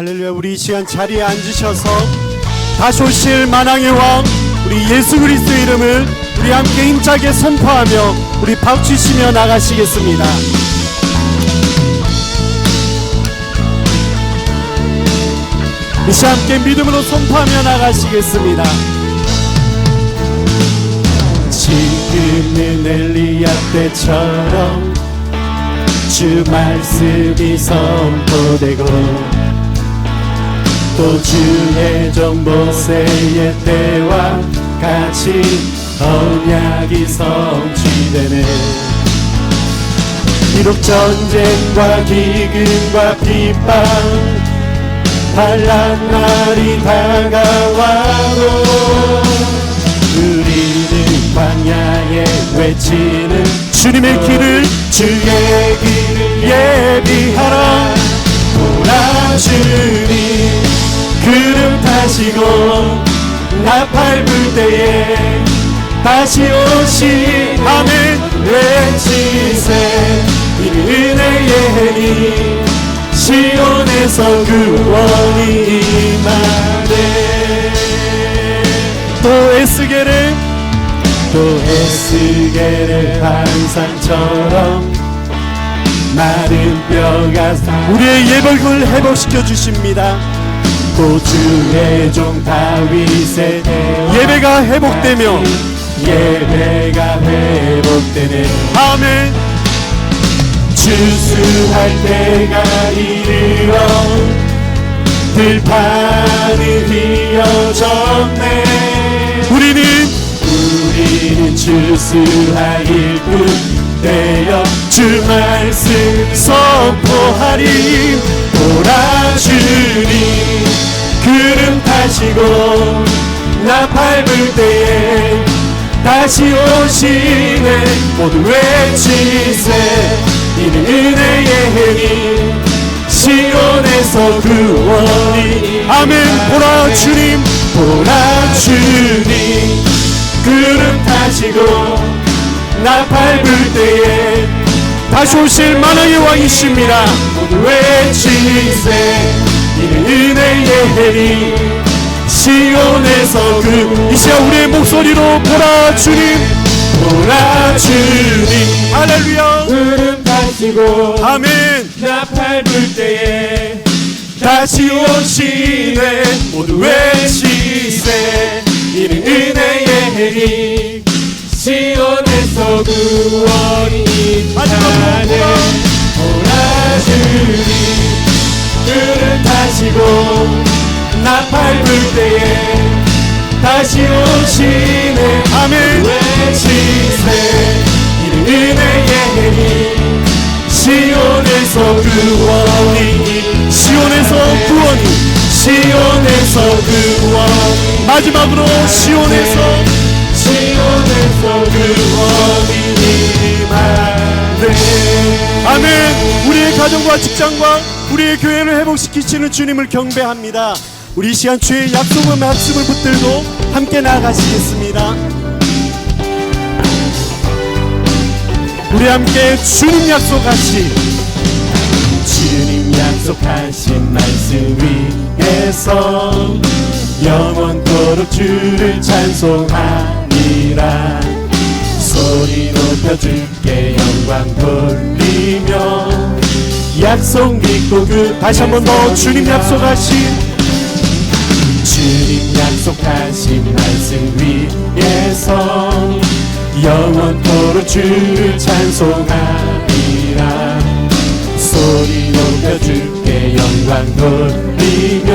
할렐루야. 우리 이 시간 자리에 앉으셔서 다시 오실 만왕의 왕 우리 예수 그리스도의 이름을 우리 함께 힘차게 선포하며 우리 박수치며 나가시겠습니다. 이 시간 함께 믿음으로 선포하며 나가시겠습니다. 지금은 엘리야 때처럼 주 말씀이 선포되고 또 주의 종 모세의 때와 같이 언약이 성취되네. 비록 전쟁과 기근과 비방 환난 날이 다가와도 우리는 광야에 외치는 주님의 길을 주의 길을 예비하라. 보라 주님 구름 타시고 나팔 불 때에 다시 오시 아멘 외치세. 이 은혜의 힘 시온에서 구원이 임하네. 또 에스겔의 환상처럼 마른 뼈가 우리의 예복을 회복시켜 주십니다. 또 주의 종 다윗의 예배가 회복되며 회복되네. 아멘. 주수할 때가 이르러 들판이 휘어졌네. 우리는 주수할 일꾼 되어 주 말씀 선포하리. 보라 주님 구름 타시고 나팔 불 때에 다시 오시네. 모두 외치세. 이는 은혜의 힘 시온에서 구원이 아멘. 보라 주님 구름 타시고 나팔 불 때에 다시 오실 만왕의 왕이십니다. 모두 외치세. 이는 은혜의 힘 시온에서 이 시간 우리의 목소리로 보라 주님 할렐루야. 구름 타시고 아멘. 나팔 불 때에 다시 오시네. 모두 외치세. 이는 은혜의 힘 시온에서 구원이 임하네. 보라 주님 구름 타시고 나팔 불 때에 다시 오시네. 아멘. 외치세. 이는 은혜의 힘 시온에서 구원이 시온에서 구원이 마지막으로 시온에서 구원이 임하네. 아멘. 우리의 가정과 직장과 우리의 교회를 회복시키시는 주님을 경배합니다. 우리 이 시간 주의 약속의 말씀을 붙들고 함께 나아가시겠습니다. 우리 함께 주님 약속하신 말씀 위에서 영원토록 주를 찬송하리라. 소리 높여 주께 영광 돌리며 약속 믿고 다시 한 번 더 주님 약속하신 말씀 위에서 영원토록 주를 찬송하리라. 소리 높여 주께 영광 돌리며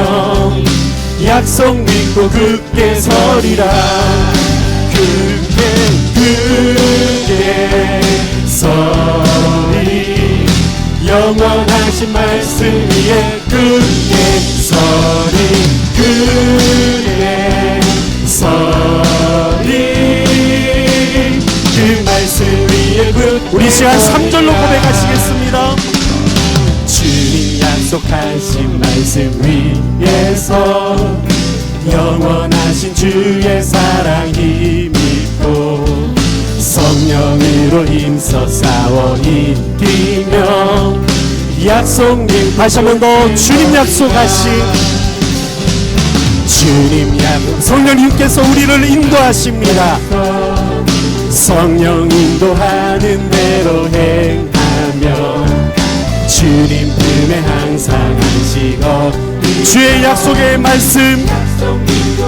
약속 믿고 굳게 서리라. 굳게 서리. 영원하신 말씀 위에 굳게 서리. 굳게 서리. 그 말씀 위에 우리 시간 3절로 고백하시겠습니다. 주님 약속하신 말씀 위에서 영원하신 주의 사랑 힘입고 성령으로 힘써 싸워 이기며 약속님 다시 한 번 더 주님 약속하신 주님 약속 성령님께서 우리를 인도하십니다. 성령 인도하는 대로 행하며 주님 품에 항상 안식어 주의 약속의 말씀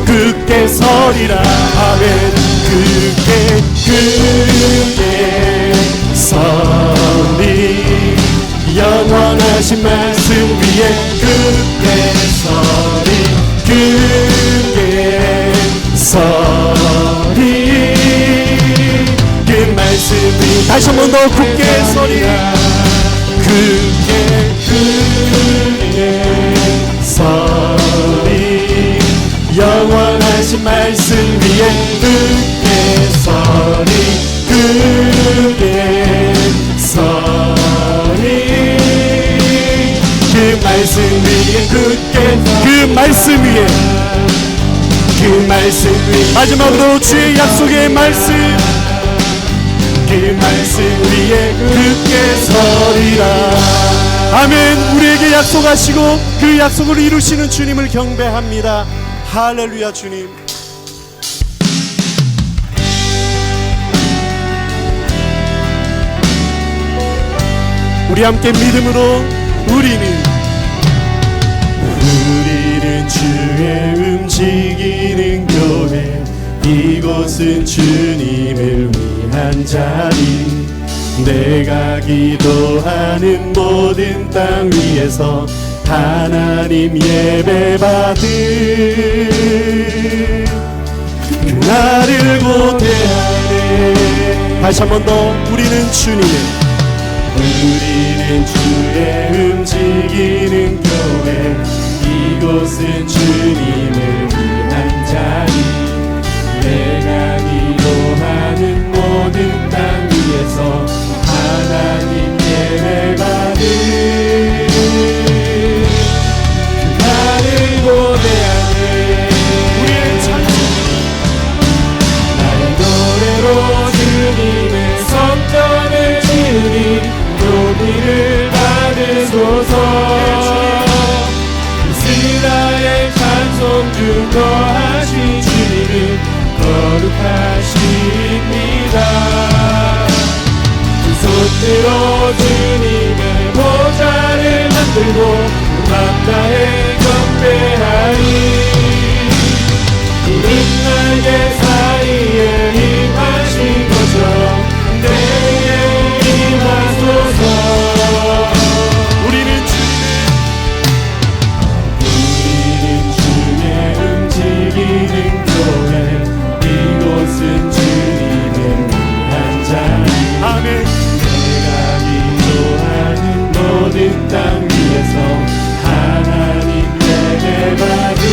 굳게 서리라 아멘 굳게 서리 영원하신 말씀 위에 굳게 서리 그 말씀이 다시 한 번 더 굳게 서리 굳게 서리 영원하신 말씀 위에 굳게 서리 굳게 서리 그 말씀 위에 굳게 그 말씀 위에 그 말씀 위에 마지막으로 주의 약속의 말씀 그 말씀 위에 굳게 서리라 아멘. 우리에게 약속하시고 그 약속을 이루시는 주님을 경배합니다. 할렐루야. 주님 우리 함께 믿음으로 우리는 주의 움직이는 교회 이곳은 주님을 위한 자리 내가 기도하는 모든 땅 위에서 하나님 예배받을 그날을 고대하네 다시 한 번 더 우리는 주님의 우리는 주의 움직이는 교회 이곳은 주님을 위한 자리 내가 기도하는 모든 땅 위에서 하나님 예배받을 그날을 고대하네 우리의 찬송 나의 노래로 주님의 성전을 지으니 높이를 받으소서 이스라엘 찬송 중 거하신 주님은 거룩하십니다 두 손으로 주님의 보좌를 만들고 맘 다해 경배하리 푸른 날개 사이에 임하신 것처럼 내게 임하소서 우리는 주의 움직이는 교회 이곳은 주님을 위한 자리 아멘. 내가 기도하는 모든 땅 위에서 하나님 예배받을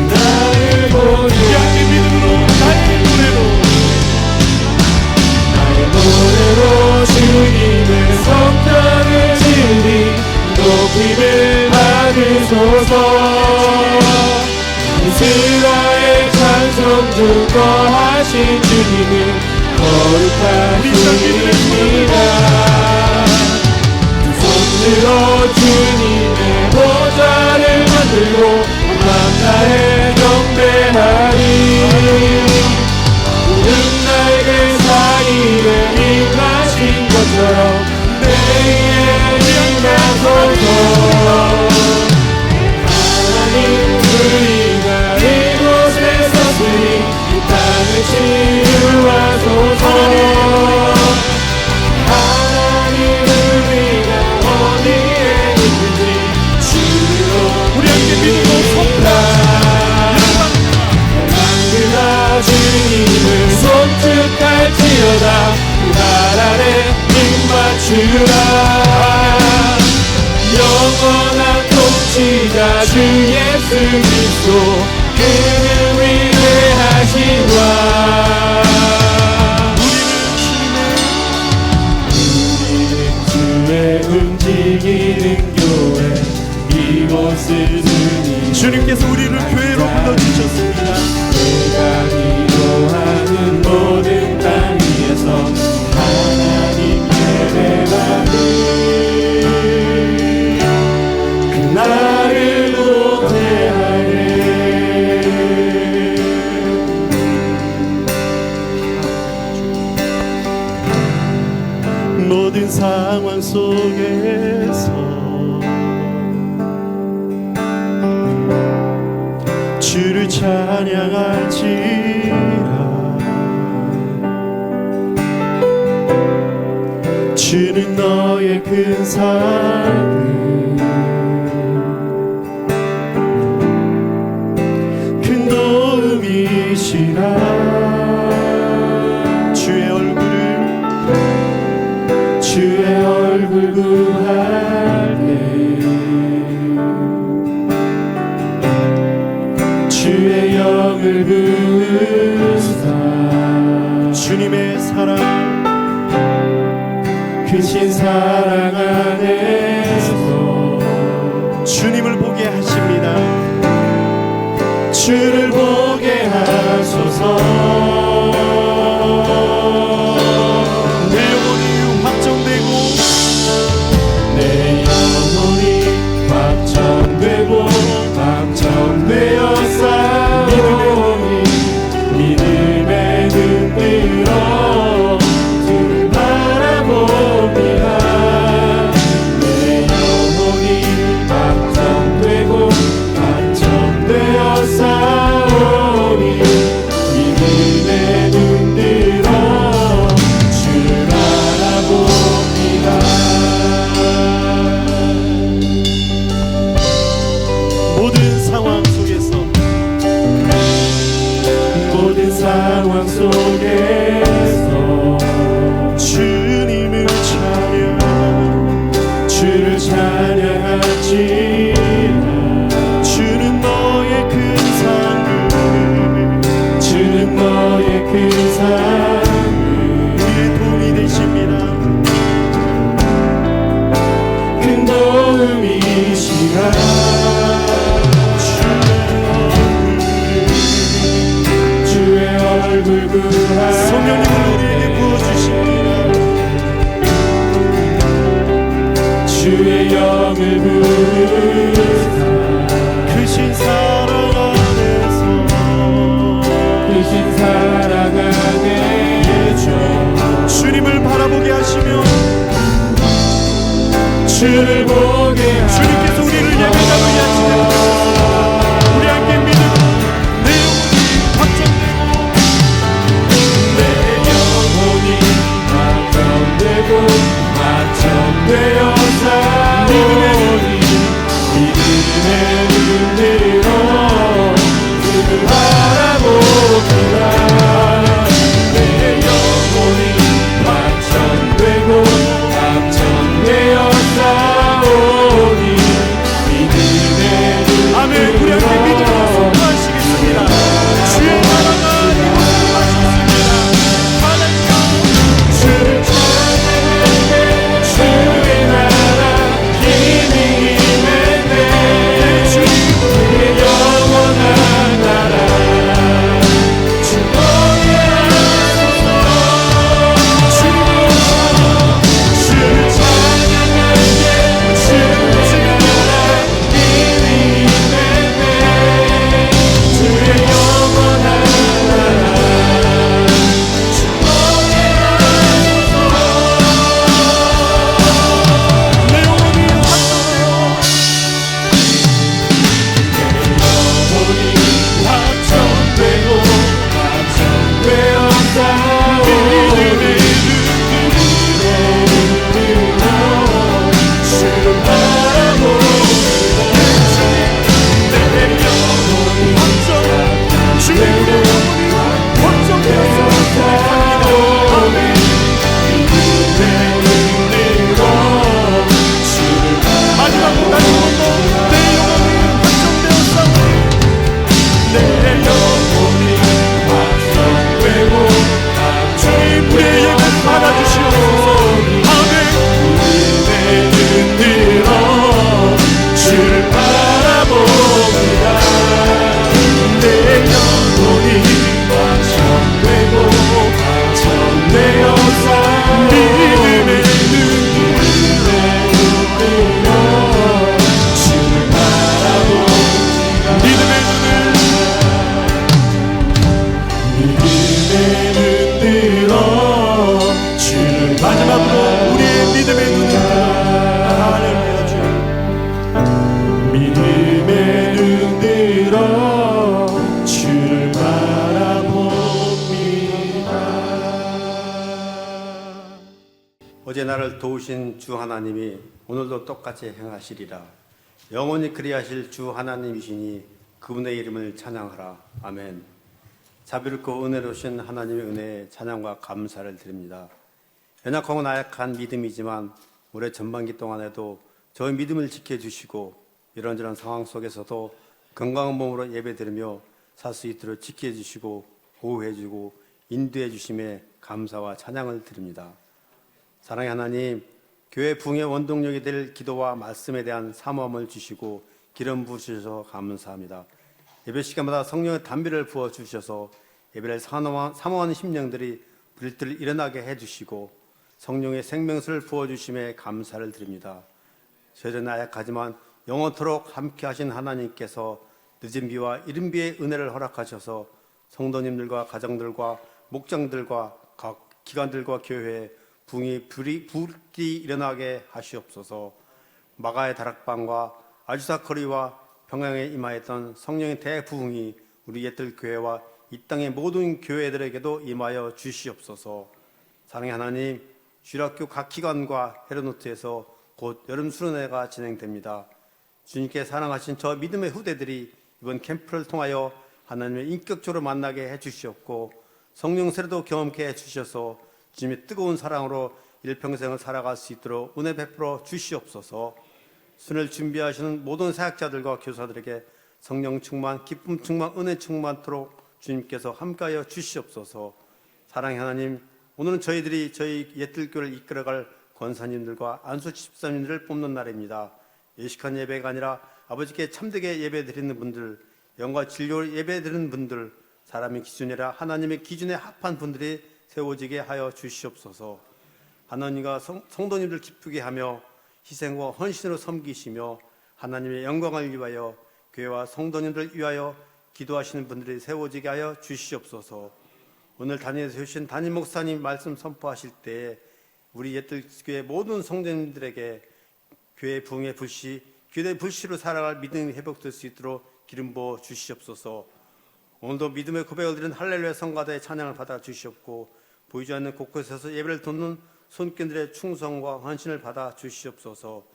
나를 보내 함께 믿음으로 나의 노래로 나의 노래로 주님의 성전을 지으니 높임을 받으소서 이스라엘 찬송 중 거하신 주님은 거룩하십니다 두 손으로 주님의 보좌를 만들고 맘 다해 경배하리 푸른 날개 사이에 임하신 것처럼 내게 임하소서 하나님 우리가 이곳에 섰으니 이 땅을 치유하소서 하나님 우리가 어디에 있는지 주로 우리 함께 믿음으로 라 그가 주님을 손뜻할지어다 날 아래 입맞추라 영원한 통치자 주 예수 그리스도 그는 위대하신 와 우리는 주의 움직이는 교회 이곳을 주님께서 우리를 교회로 불러주셨습니다. 내가 기도하는 모든 땅 위에서 하나님 예배 모든 상황 속에서 주를 찬양할지라. 주는 너의 큰 사랑 큰 도움이시라. 주의 얼굴 구할 때 주의 영을 부으사 주님의 사랑 크신 사랑 안에서 주님을 보게 하십니다. 주를 보게 하소서. 확정되어 싸우니 믿음의 눈 들어 주를 바라봅니다. 내 영혼이 확정되고 확정되어 싸우니 믿음의 눈 들어 주를 바라봅니다. 상황 속에서 주님을 주를 찬양할지라. 주는 너의 큰 상급 주는 너의 큰 상급 우리의 도움이 되십니다. 큰 도움이시라. 성령님을 우리에게 부어주십니다. 주의 영을 부으사 크신 사랑 안에서 크신 사랑 안에서 주님을 바라보게 하시며 주를 보게 하시며 주님께서 우리를 예배자로 하시며 우리 함께 믿음 확정되어 싸우니 믿음의 눈 들어 주를 바라봅니다. 내 영혼이 확정되고 확정되어 싸우니 믿음의 눈 들어 아멘. 우리 함께 믿음으로 선포하시겠습니다. 주의 나라가 이곳에 하셨습니다. 할렐루야. 주를 주의 나라 힘이 임했네. 도우신 주 하나님이 오늘도 똑같이 행하시리라. 영원히 그리하실 주 하나님이시니 그분의 이름을 찬양하라. 아멘. 자비롭고 은혜로우신 하나님의 은혜에 찬양과 감사를 드립니다. 연약하고 나약한 믿음이지만 올해 전반기 동안에도 저의 믿음을 지켜주시고 이런저런 상황 속에서도 건강한 몸으로 예배드리며 살 수 있도록 지켜주시고 보호해주고 인도해주심에 감사와 찬양을 드립니다. 사랑의 하나님, 교회 부흥의 원동력이 될 기도와 말씀에 대한 사모함을 주시고 기름 부으셔서 감사합니다. 예배 시간마다 성령의 담비를 부어주셔서 예배를 사모하는 심령들이 불들 일어나게 해주시고 성령의 생명수를 부어주심에 감사를 드립니다. 저희는 나약하지만 영원토록 함께 하신 하나님께서 늦은 비와 이른 비의 은혜를 허락하셔서 성도님들과 가정들과 목장들과 각 기관들과 교회에 붕이 불이 일어나게 하시옵소서. 마가의 다락방과 아주사 거리와 평양에 임하였던 성령의 대부흥이 우리 옛들 교회와 이 땅의 모든 교회들에게도 임하여 주시옵소서. 사랑의 하나님, 주일학교 각 기관과 헤르노트에서 곧 여름 수련회가 진행됩니다. 주님께 사랑하신 저 믿음의 후대들이 이번 캠프를 통하여 하나님을 인격적으로 만나게 해주시옵고 성령 세례도 경험케 해주셔서 주님의 뜨거운 사랑으로 일평생을 살아갈 수 있도록 은혜 베풀어 주시옵소서. 수련을 준비하시는 모든 사역자들과 교사들에게 성령 충만, 기쁨 충만, 은혜 충만토록 주님께서 함께하여 주시옵소서. 사랑의 하나님, 오늘은 저희들이 저희 옛들교를 이끌어갈 권사님들과 안수 집사님들을 뽑는 날입니다. 예식한 예배가 아니라 아버지께 참되게 예배드리는 분들, 영과 진료를 예배드리는 분들, 사람의 기준이라 하나님의 기준에 합한 분들이 세워지게 하여 주시옵소서. 하나님과 성도님들 기쁘게 하며 희생과 헌신으로 섬기시며 하나님의 영광을 위하여 교회와 성도님들 위하여 기도하시는 분들이 세워지게 하여 주시옵소서. 오늘 단위에서 주신 담임 목사님 말씀 선포하실 때 우리 옛들교회 모든 성도님들에게 교회 부흥의 불씨, 교회 불씨로 살아갈 믿음이 회복될 수 있도록 기름 부어 주시옵소서. 오늘도 믿음의 고백을 드린 할렐루야 성가대의 찬양을 받아 주시옵고 보이지 않는 곳곳에서 예배를 돕는 손길들의 충성과 헌신을 받아 주시옵소서.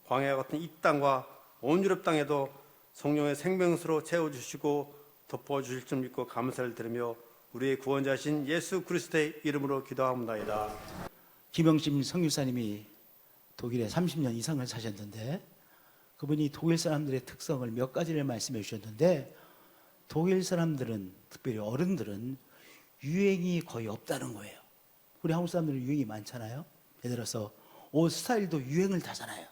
광야 같은 이 땅과 온 유럽 땅에도 성령의 생명수로 채워주시고 덮어주실 줄 믿고 감사를 드리며 우리의 구원자신 예수 그리스도의 이름으로 기도합니다. 김영심 성유사님이 독일에 30년 이상을 사셨는데 그분이 독일 사람들의 특성을 몇 가지를 말씀해 주셨는데 독일 사람들은 특별히 어른들은 유행이 거의 없다는 거예요. 우리 한국 사람들은 유행이 많잖아요. 예를 들어서 옷 스타일도 유행을 타잖아요.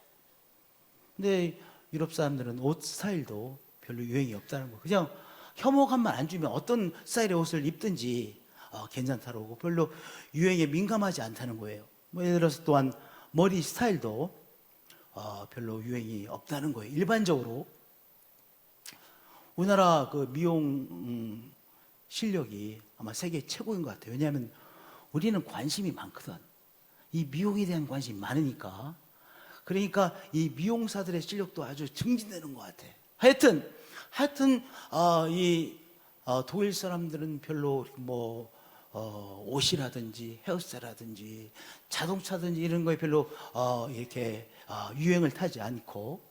근데 유럽 사람들은 옷 스타일도 별로 유행이 없다는 거예요. 그냥 혐오감만 안 주면 어떤 스타일의 옷을 입든지 괜찮다고 별로 유행에 민감하지 않다는 거예요. 뭐 예를 들어서 또한 머리 스타일도 별로 유행이 없다는 거예요. 일반적으로 우리나라 그 미용 실력이 아마 세계 최고인 것 같아요. 왜냐하면 우리는 관심이 많거든. 이 미용에 대한 관심이 많으니까. 그러니까 이 미용사들의 실력도 아주 증진되는 것 같아. 하여튼 독일 사람들은 별로 옷이라든지 헤어스타일이라든지 자동차든지 이런 거에 별로 이렇게 유행을 타지 않고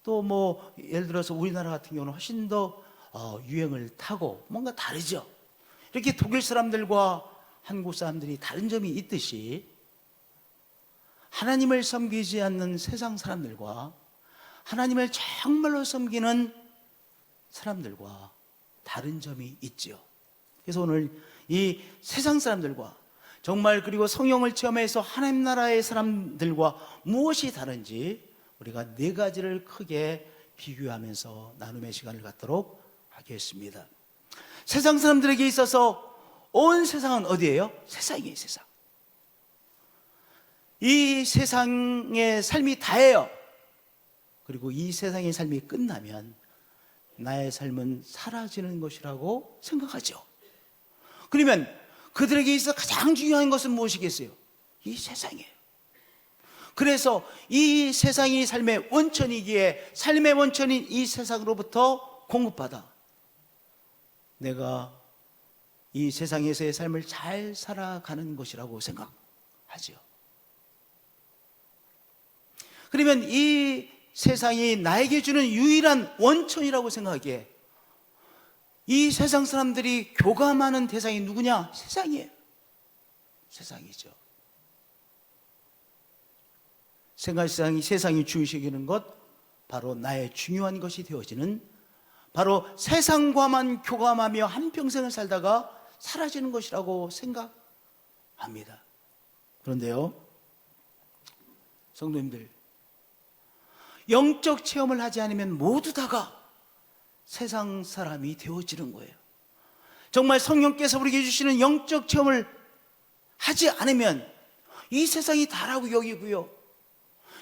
또 예를 들어서 우리나라 같은 경우는 훨씬 더 유행을 타고 뭔가 다르죠. 이렇게 독일 사람들과 한국 사람들이 다른 점이 있듯이 하나님을 섬기지 않는 세상 사람들과 하나님을 정말로 섬기는 사람들과 다른 점이 있죠. 그래서 오늘 이 세상 사람들과 정말 그리고 성령을 체험해서 하나님 나라의 사람들과 무엇이 다른지 우리가 네 가지를 크게 비교하면서 나눔의 시간을 갖도록 하겠습니다. 세상 사람들에게 있어서 온 세상은 어디예요? 세상이에요, 세상. 이 세상의 삶이 다예요. 그리고 이 세상의 삶이 끝나면 나의 삶은 사라지는 것이라고 생각하죠. 그러면 그들에게 있어 가장 중요한 것은 무엇이겠어요? 이 세상이에요. 그래서 이 세상이 삶의 원천이기에 삶의 원천인 이 세상으로부터 공급받아 내가 이 세상에서의 삶을 잘 살아가는 것이라고 생각하죠. 그러면 이 세상이 나에게 주는 유일한 원천이라고 생각하기에 이 세상 사람들이 교감하는 대상이 누구냐? 세상이에요. 세상이죠. 세상이 주의시키는 것, 바로 나의 중요한 것이 되어지는, 바로 세상과만 교감하며 한평생을 살다가 사라지는 것이라고 생각합니다. 그런데요, 성도님들, 영적 체험을 하지 않으면 모두 다가 세상 사람이 되어지는 거예요. 정말 성령께서 우리에게 주시는 영적 체험을 하지 않으면 이 세상이 다라고 여기고요,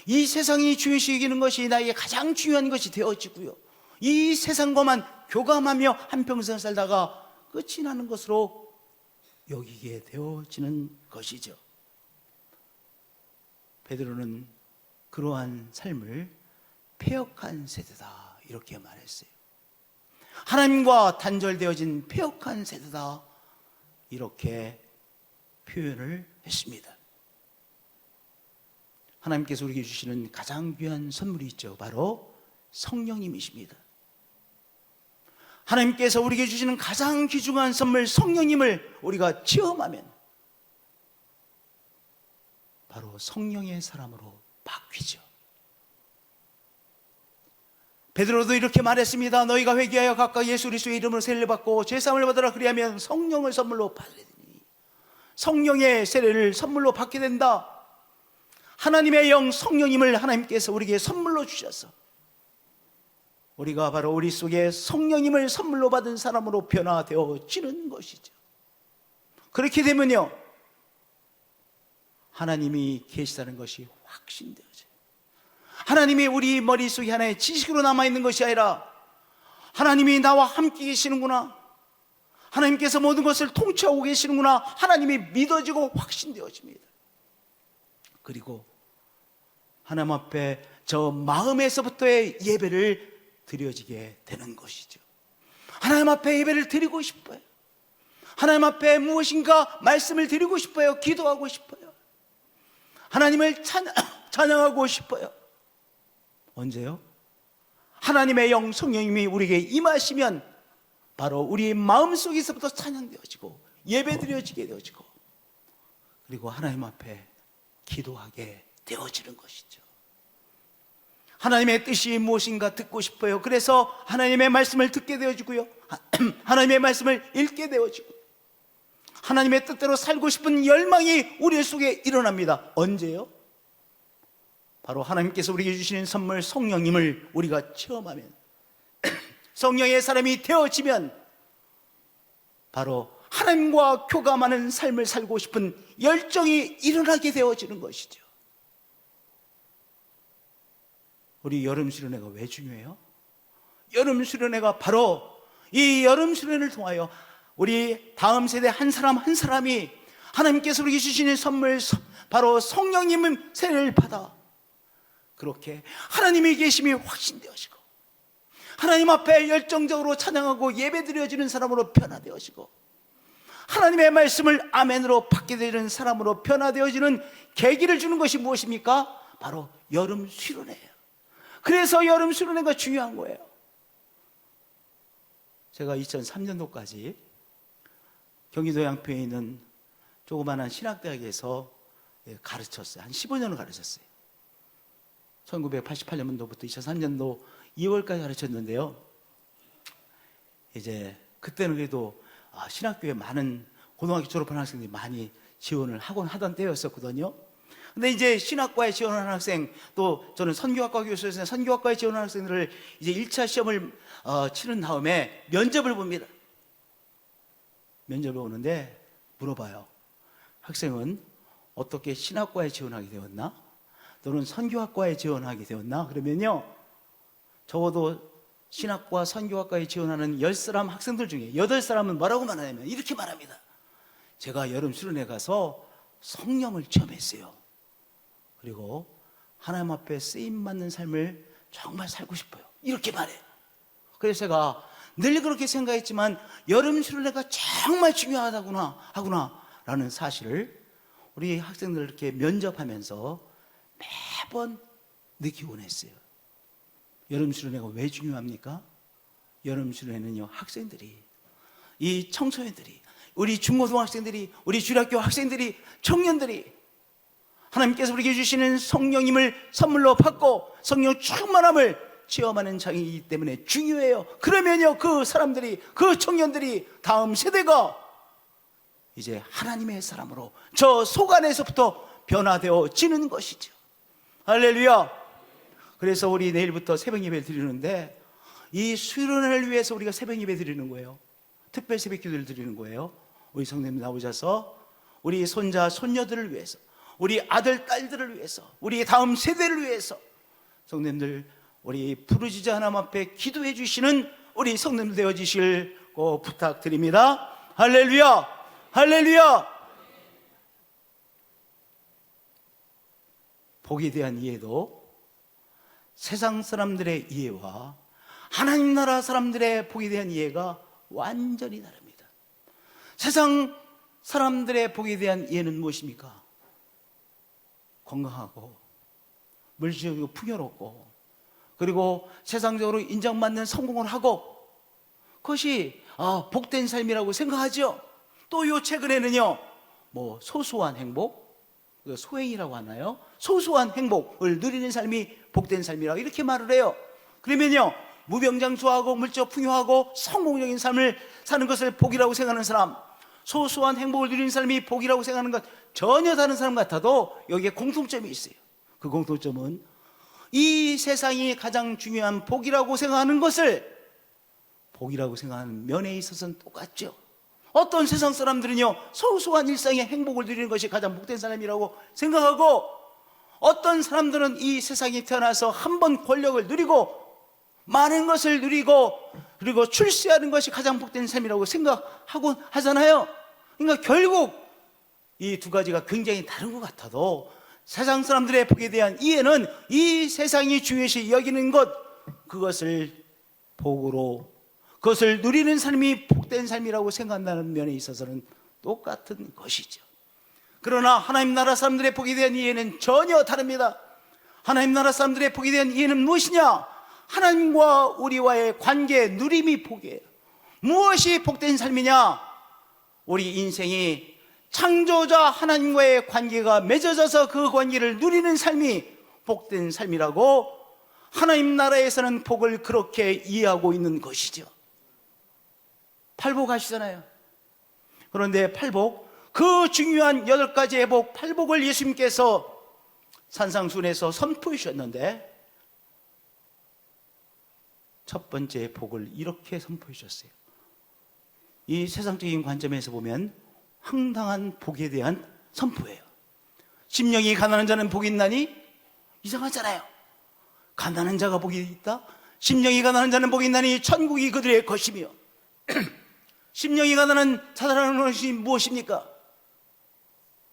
이 세상이 중요시 여기는 것이 나에게 가장 중요한 것이 되어지고요, 이 세상과만 교감하며 한평생 살다가 끝이 나는 것으로 여기게 되어지는 것이죠. 베드로는 그러한 삶을 패역한 세대다 이렇게 말했어요. 하나님과 단절되어진 패역한 세대다 이렇게 표현을 했습니다. 하나님께서 우리에게 주시는 가장 귀한 선물이 있죠. 바로 성령님이십니다. 하나님께서 우리에게 주시는 가장 귀중한 선물 성령님을 우리가 체험하면 바로 성령의 사람으로 바뀌죠. 베드로도 이렇게 말했습니다. 너희가 회개하여 각각 예수 그리스도의 이름으로 세례를 받고 죄사함을 받으라. 그리하면 성령을 선물로 받으리니, 성령의 세례를 선물로 받게 된다. 하나님의 영 성령님을 하나님께서 우리에게 선물로 주셔서 우리가 바로 우리 속에 성령님을 선물로 받은 사람으로 변화되어지는 것이죠. 그렇게 되면요, 하나님이 계시다는 것이 확신되어져요. 하나님이 우리 머릿속에 하나의 지식으로 남아있는 것이 아니라 하나님이 나와 함께 계시는구나, 하나님께서 모든 것을 통치하고 계시는구나, 하나님이 믿어지고 확신되어집니다. 그리고 하나님 앞에 저 마음에서부터의 예배를 드려지게 되는 것이죠. 하나님 앞에 예배를 드리고 싶어요. 하나님 앞에 무엇인가 말씀을 드리고 싶어요. 기도하고 싶어요. 하나님을 찬양하고 싶어요. 언제요? 하나님의 영 성령님이 우리에게 임하시면 바로 우리 마음속에서부터 찬양되어지고 예배드려지게 되어지고, 그리고 하나님 앞에 기도하게 되어지는 것이죠. 하나님의 뜻이 무엇인가 듣고 싶어요. 그래서 하나님의 말씀을 듣게 되어지고요, 하나님의 말씀을 읽게 되어지고, 하나님의 뜻대로 살고 싶은 열망이 우리 속에 일어납니다. 언제요? 바로 하나님께서 우리에게 주시는 선물 성령님을 우리가 체험하면, 성령의 사람이 되어지면 바로 하나님과 교감하는 삶을 살고 싶은 열정이 일어나게 되어지는 것이죠. 우리 여름 수련회가 왜 중요해요? 여름 수련회가 바로 이 여름 수련회를 통하여 우리 다음 세대 한 사람 한 사람이 하나님께서 우리에게 주시는 선물, 바로 성령님의 세례를 받아 그렇게 하나님의 계심이 확신되어지고 하나님 앞에 열정적으로 찬양하고 예배드려지는 사람으로 변화되어지고 하나님의 말씀을 아멘으로 받게 되는 사람으로 변화되어지는 계기를 주는 것이 무엇입니까? 바로 여름 수련회예요. 그래서 여름 수련회가 중요한 거예요. 제가 2003년도까지 경기도 양평에 있는 조그마한 신학대학에서 가르쳤어요. 한 15년을 가르쳤어요. 1988년도부터 2003년도 2월까지 가르쳤는데요. 이제 그때는 그래도 신학교에 많은 고등학교 졸업한 학생들이 많이 지원을 하곤 하던 때였었거든요. 근데 이제 신학과에 지원하는 학생, 또 저는 선교학과 교수였어요. 선교학과에 지원하는 학생들을 이제 1차 시험을 치른 다음에 면접을 봅니다. 면접을 오는데 물어봐요. 학생은 어떻게 신학과에 지원하게 되었나? 또는 선교학과에 지원하게 되었나? 그러면요, 적어도 신학과 선교학과에 지원하는 10사람 학생들 중에 8사람은 뭐라고 말하냐면 이렇게 말합니다. 제가 여름 수련회 가서 성령을 체험했어요. 그리고 하나님 앞에 쓰임받는 삶을 정말 살고 싶어요. 이렇게 말해요. 그래서 제가 늘 그렇게 생각했지만 여름 수련회가 정말 중요하구나 라는 사실을 우리 학생들 이렇게 면접하면서 매번 느끼곤 했어요. 여름 수련회가 왜 중요합니까? 여름 수련회는요, 학생들이, 이 청소년들이, 우리 중고등학생들이, 우리 주일학교 학생들이, 청년들이 하나님께서 우리에게 주시는 성령님을 선물로 받고 성령 충만함을 체험하는 장이기 때문에 중요해요. 그러면요, 그 사람들이, 그 청년들이, 다음 세대가 이제 하나님의 사람으로 저 속 안에서부터 변화되어지는 것이죠. 할렐루야. 그래서 우리 내일부터 새벽 예배를 드리는데, 이 수련회를 위해서 우리가 새벽 예배 드리는 거예요. 특별 새벽 기도를 드리는 거예요. 우리 성도님 나오셔서 우리 손자 손녀들을 위해서, 우리 아들 딸들을 위해서, 우리 다음 세대를 위해서 성도님들, 우리 부르짖어 하나님 앞에 기도해 주시는 우리 성도님들 되어주실 거 부탁드립니다. 할렐루야, 할렐루야. 복에 대한 이해도 세상 사람들의 이해와 하나님 나라 사람들의 복에 대한 이해가 완전히 다릅니다. 세상 사람들의 복에 대한 이해는 무엇입니까? 건강하고 물질적이고 풍요롭고, 그리고 세상적으로 인정받는 성공을 하고, 그것이 복된 삶이라고 생각하죠. 또 요 최근에는요, 뭐 소소한 행복, 소행이라고 하나요? 소소한 행복을 누리는 삶이 복된 삶이라고 이렇게 말을 해요. 그러면요, 무병장수하고 물적 풍요하고 성공적인 삶을 사는 것을 복이라고 생각하는 사람, 소소한 행복을 누리는 삶이 복이라고 생각하는 것, 전혀 다른 사람 같아도 여기에 공통점이 있어요. 그 공통점은 이 세상이 가장 중요한 복이라고 생각하는 것을 복이라고 생각하는 면에 있어서는 똑같죠. 어떤 세상 사람들은요, 소소한 일상의 행복을 누리는 것이 가장 복된 사람이라고 생각하고, 어떤 사람들은 이 세상에 태어나서 한 번 권력을 누리고 많은 것을 누리고, 그리고 출세하는 것이 가장 복된 삶이라고 생각하고 하잖아요. 그러니까 결국 이 두 가지가 굉장히 다른 것 같아도 세상 사람들의 복에 대한 이해는 이 세상이 중요시 여기는 것, 그것을 복으로, 그것을 누리는 삶이 복된 삶이라고 생각한다는 면에 있어서는 똑같은 것이죠. 그러나 하나님 나라 사람들의 복에 대한 이해는 전혀 다릅니다. 하나님 나라 사람들의 복에 대한 이해는 무엇이냐? 하나님과 우리와의 관계, 누림이 복이에요. 무엇이 복된 삶이냐? 우리 인생이 창조자 하나님과의 관계가 맺어져서 그 관계를 누리는 삶이 복된 삶이라고 하나님 나라에서는 복을 그렇게 이해하고 있는 것이죠. 팔복 하시잖아요. 그런데 팔복, 그 중요한 8가지의 복, 팔복을 예수님께서 산상순에서 선포해 주셨는데, 첫 번째 복을 이렇게 선포해 주셨어요. 이 세상적인 관점에서 보면 황당한 복에 대한 선포예요. 심령이 가난한 자는 복이 있나니? 이상하잖아요. 가난한 자가 복이 있다? 심령이 가난한 자는 복이 있나니 천국이 그들의 것이며, 심령이 가난한 자라는 것이 무엇입니까?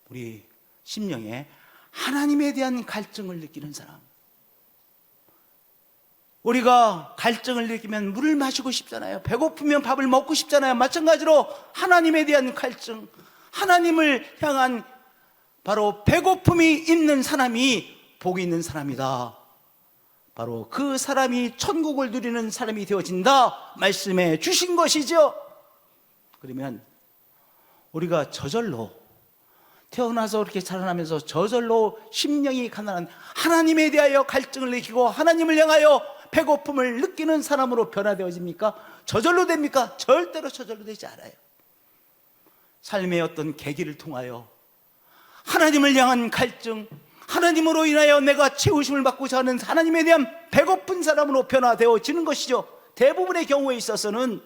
우리 심령에 하나님에 대한 갈증을 느끼는 사람. 우리가 갈증을 느끼면 물을 마시고 싶잖아요. 배고프면 밥을 먹고 싶잖아요. 마찬가지로 하나님에 대한 갈증, 하나님을 향한 바로 배고픔이 있는 사람이 복이 있는 사람이다. 바로 그 사람이 천국을 누리는 사람이 되어진다 말씀해 주신 것이죠. 그러면 우리가 저절로 태어나서 이렇게 자라나면서 저절로 심령이 가난한, 하나님에 대하여 갈증을 느끼고 하나님을 향하여 배고픔을 느끼는 사람으로 변화되어집니까? 저절로 됩니까? 절대로 저절로 되지 않아요. 삶의 어떤 계기를 통하여 하나님을 향한 갈증, 하나님으로 인하여 내가 채우심을 받고자 하는 하나님에 대한 배고픈 사람으로 변화되어지는 것이죠. 대부분의 경우에 있어서는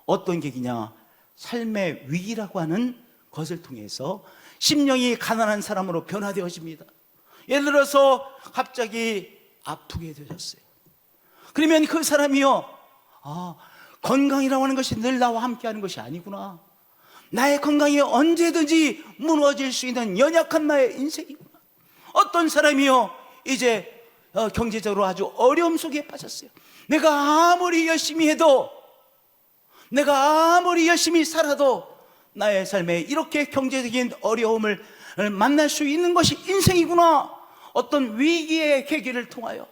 어떤 계기냐? 삶의 위기라고 하는 것을 통해서 심령이 가난한 사람으로 변화되어집니다. 예를 들어서 갑자기 아프게 되셨어요. 그러면 그 사람이요, 건강이라고 하는 것이 늘 나와 함께 하는 것이 아니구나. 나의 건강이 언제든지 무너질 수 있는 연약한 나의 인생이구나. 어떤 사람이요, 이제 경제적으로 아주 어려움 속에 빠졌어요. 내가 아무리 열심히 해도, 내가 아무리 열심히 살아도 나의 삶에 이렇게 경제적인 어려움을 만날 수 있는 것이 인생이구나. 어떤 위기의 계기를 통하여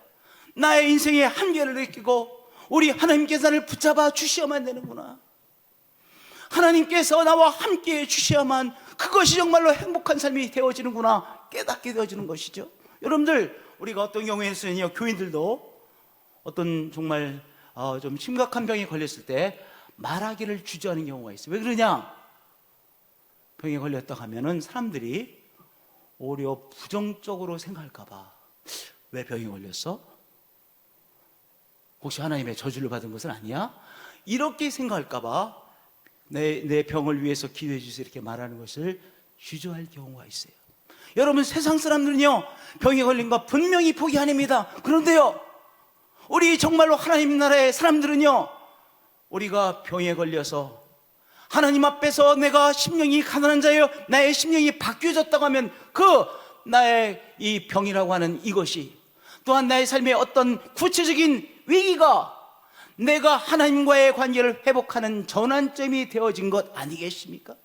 나의 인생의 한계를 느끼고 우리 하나님께서 나를 붙잡아 주셔야만 되는구나. 하나님께서 나와 함께해 주셔야만 그것이 정말로 행복한 삶이 되어지는구나 깨닫게 되어지는 것이죠. 여러분들, 우리가 어떤 경우에는요, 교인들도 어떤 정말 좀 심각한 병에 걸렸을 때 말하기를 주저하는 경우가 있어요. 왜 그러냐? 병에 걸렸다 하면은 사람들이 오히려 부정적으로 생각할까 봐. 왜 병에 걸렸어? 혹시 하나님의 저주를 받은 것은 아니야? 이렇게 생각할까 봐 내 병을 위해서 기도해 주세요 이렇게 말하는 것을 주저할 경우가 있어요. 여러분, 세상 사람들은요, 병에 걸린 거 분명히 포기 아닙니다. 그런데요, 우리 정말로 하나님 나라의 사람들은요, 우리가 병에 걸려서 하나님 앞에서 내가 심령이 가난한 자예요, 나의 심령이 바뀌어졌다고 하면 그 나의 이 병이라고 하는 이것이 또한 나의 삶의 어떤 구체적인 위기가 내가 하나님과의 관계를 회복하는 전환점이 되어진 것 아니겠습니까?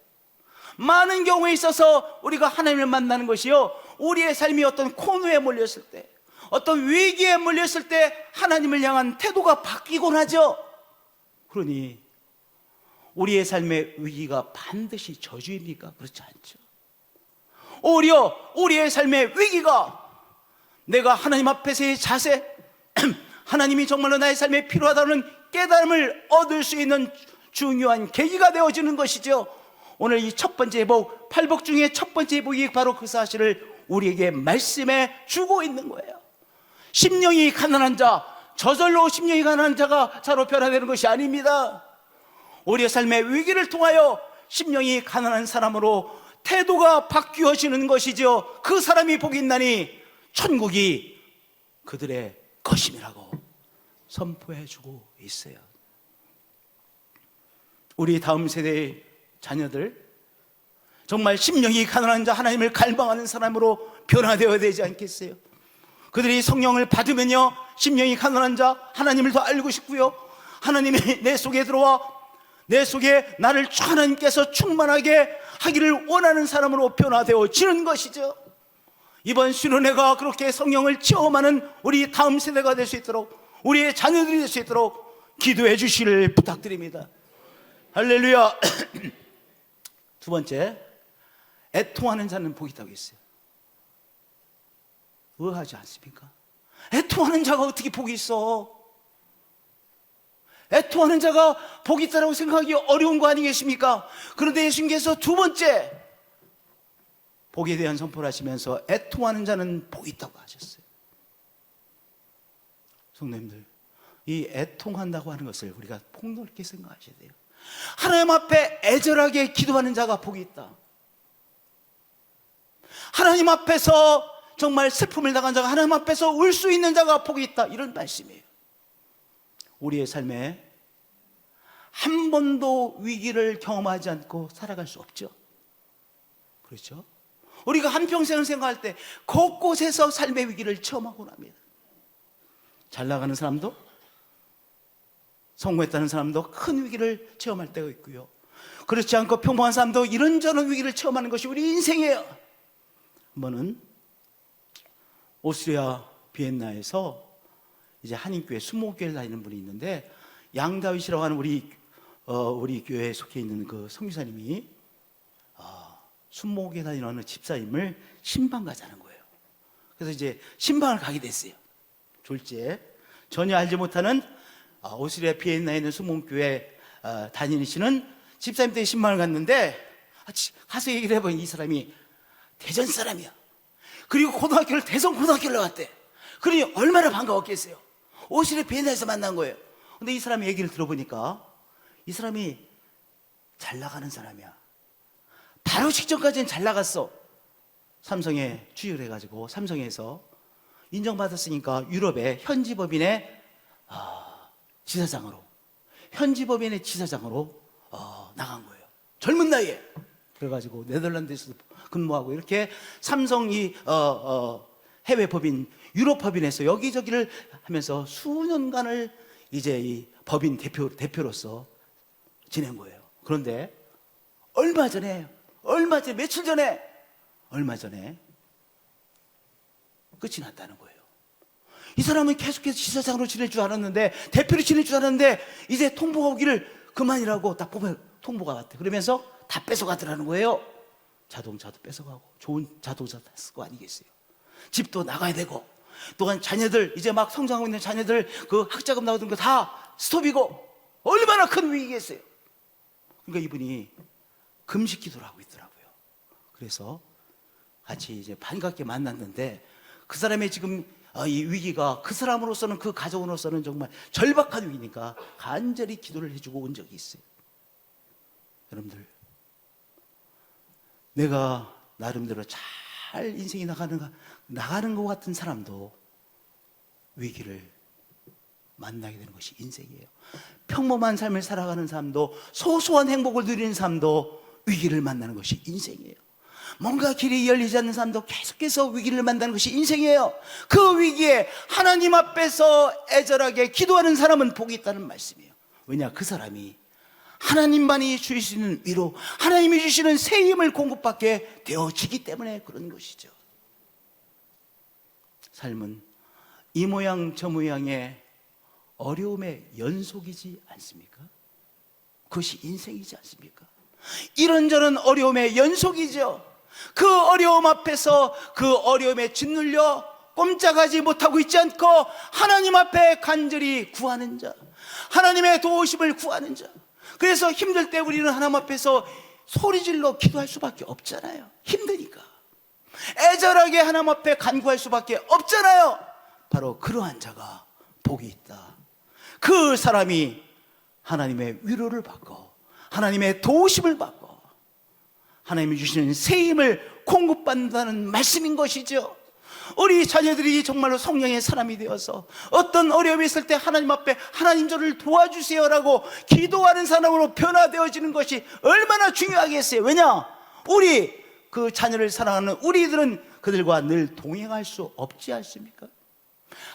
많은 경우에 있어서 우리가 하나님을 만나는 것이요, 우리의 삶이 어떤 코너에 몰렸을 때, 어떤 위기에 몰렸을 때 하나님을 향한 태도가 바뀌곤 하죠. 그러니 우리의 삶의 위기가 반드시 저주입니까? 그렇지 않죠. 오히려 우리의 삶의 위기가 내가 하나님 앞에서의 자세, 하나님이 정말로 나의 삶에 필요하다는 깨달음을 얻을 수 있는 중요한 계기가 되어지는 것이죠. 오늘 이 첫 번째 복, 팔복 중에 첫 번째 복이 바로 그 사실을 우리에게 말씀해 주고 있는 거예요. 심령이 가난한 자, 저절로 심령이 가난한 자가 자로 변화되는 것이 아닙니다. 우리의 삶의 위기를 통하여 심령이 가난한 사람으로 태도가 바뀌어지는 것이죠. 그 사람이 복이 있나니 천국이 그들의 것임이라고 선포해주고 있어요. 우리 다음 세대의 자녀들, 정말 심령이 가난한 자, 하나님을 갈망하는 사람으로 변화되어야 되지 않겠어요? 그들이 성령을 받으면요, 심령이 가난한 자, 하나님을 더 알고 싶고요, 하나님이 내 속에 들어와 내 속에 나를 하나님께서 충만하게 하기를 원하는 사람으로 변화되어지는 것이죠. 이번 수련회가 그렇게 성령을 체험하는 우리 다음 세대가 될 수 있도록, 우리의 자녀들이 될 수 있도록 기도해 주시기를 부탁드립니다. 할렐루야. 두 번째, 애통하는 자는 복이 있다고 했어요. 의아하지 않습니까? 애통하는 자가 어떻게 복이 있어? 애통하는 자가 복이 있다고 생각하기 어려운 거 아니겠습니까? 그런데 예수님께서 두 번째 복에 대한 선포를 하시면서 애통하는 자는 복이 있다고 하셨어요. 성도님들, 이 애통한다고 하는 것을 우리가 폭넓게 생각하셔야 돼요. 하나님 앞에 애절하게 기도하는 자가 복이 있다. 하나님 앞에서 정말 슬픔을 당한 자가 하나님 앞에서 울 수 있는 자가 복이 있다, 이런 말씀이에요. 우리의 삶에 한 번도 위기를 경험하지 않고 살아갈 수 없죠. 그렇죠? 우리가 한평생을 생각할 때 곳곳에서 삶의 위기를 체험하곤 합니다. 잘 나가는 사람도, 성공했다는 사람도 큰 위기를 체험할 때가 있고요, 그렇지 않고 평범한 사람도 이런저런 위기를 체험하는 것이 우리 인생이에요. 한 번은 오스트리아 비엔나에서 이제 한인교회 순목교회를 다니는 분이 있는데, 양다윗이라고 하는 우리 교회에 속해 있는 그 선교사님이 순목교회 다니는 어느 집사님을 신방 가자는 거예요. 그래서 이제 신방을 가게 됐어요. 졸지에 전혀 알지 못하는 오스트리아 비엔나에 있는 순목교회 다니시는 집사님한테 신방을 갔는데, 가서 얘기를 해보니 이 사람이 대전 사람이야. 그리고 고등학교를 대전 고등학교를 나왔대. 그러니 얼마나 반가웠겠어요. 오스트리아 비엔나에서 만난 거예요. 근데 이 사람의 얘기를 들어보니까 이 사람이 잘 나가는 사람이야. 바로 직전까지는 잘 나갔어. 삼성에 취직을 해가지고 삼성에서 인정받았으니까 유럽의 현지법인의 지사장으로 나간 거예요. 젊은 나이에. 그래가지고 네덜란드에서도 근무하고 이렇게 삼성 해외 법인, 유럽 법인에서 여기저기를 하면서 수년간을 이제 이 법인 대표로서 지낸 거예요. 그런데 얼마 전에 끝이 났다는 거예요. 이 사람은 계속해서 지사장으로 지낼 줄 알았는데, 대표로 지낼 줄 알았는데, 이제 통보가 오기를 그만이라고 딱 보면 통보가 왔대. 그러면서 다 뺏어가더라는 거예요. 자동차도 뺏어가고, 좋은 자동차 다 쓰고 아니겠어요. 집도 나가야 되고, 또한 자녀들, 이제 막 성장하고 있는 자녀들 그 학자금 나오던 거 다 스톱이고, 얼마나 큰 위기겠어요. 그러니까 이분이 금식 기도를 하고 있더라고요. 그래서 같이 이제 반갑게 만났는데, 그 사람의 지금 이 위기가 그 사람으로서는, 그 가정으로서는 정말 절박한 위기니까 간절히 기도를 해주고 온 적이 있어요. 여러분들, 내가 나름대로 잘 인생이 나가는 것 같은 사람도 위기를 만나게 되는 것이 인생이에요. 평범한 삶을 살아가는 사람도, 소소한 행복을 누리는 사람도 위기를 만나는 것이 인생이에요. 뭔가 길이 열리지 않는 사람도 계속해서 위기를 만나는 것이 인생이에요. 그 위기에 하나님 앞에서 애절하게 기도하는 사람은 복이 있다는 말씀이에요. 왜냐, 그 사람이 하나님만이 주시는 위로, 하나님이 주시는 새 힘을 공급받게 되어지기 때문에 그런 것이죠. 삶은 이 모양 저 모양의 어려움의 연속이지 않습니까? 그것이 인생이지 않습니까? 이런저런 어려움의 연속이죠. 그 어려움 앞에서 그 어려움에 짓눌려 꼼짝하지 못하고 있지 않고 하나님 앞에 간절히 구하는 자, 하나님의 도우심을 구하는 자. 그래서 힘들 때 우리는 하나님 앞에서 소리질러 기도할 수밖에 없잖아요. 힘드니까 애절하게 하나님 앞에 간구할 수밖에 없잖아요. 바로 그러한 자가 복이 있다. 그 사람이 하나님의 위로를 받고 하나님의 도우심을 받고 하나님이 주시는 새 힘을 공급받는다는 말씀인 것이죠. 우리 자녀들이 정말로 성령의 사람이 되어서 어떤 어려움이 있을 때 하나님 앞에 하나님 저를 도와주세요라고 기도하는 사람으로 변화되어지는 것이 얼마나 중요하겠어요. 왜냐? 우리 그 자녀를 사랑하는 우리들은 그들과 늘 동행할 수 없지 않습니까?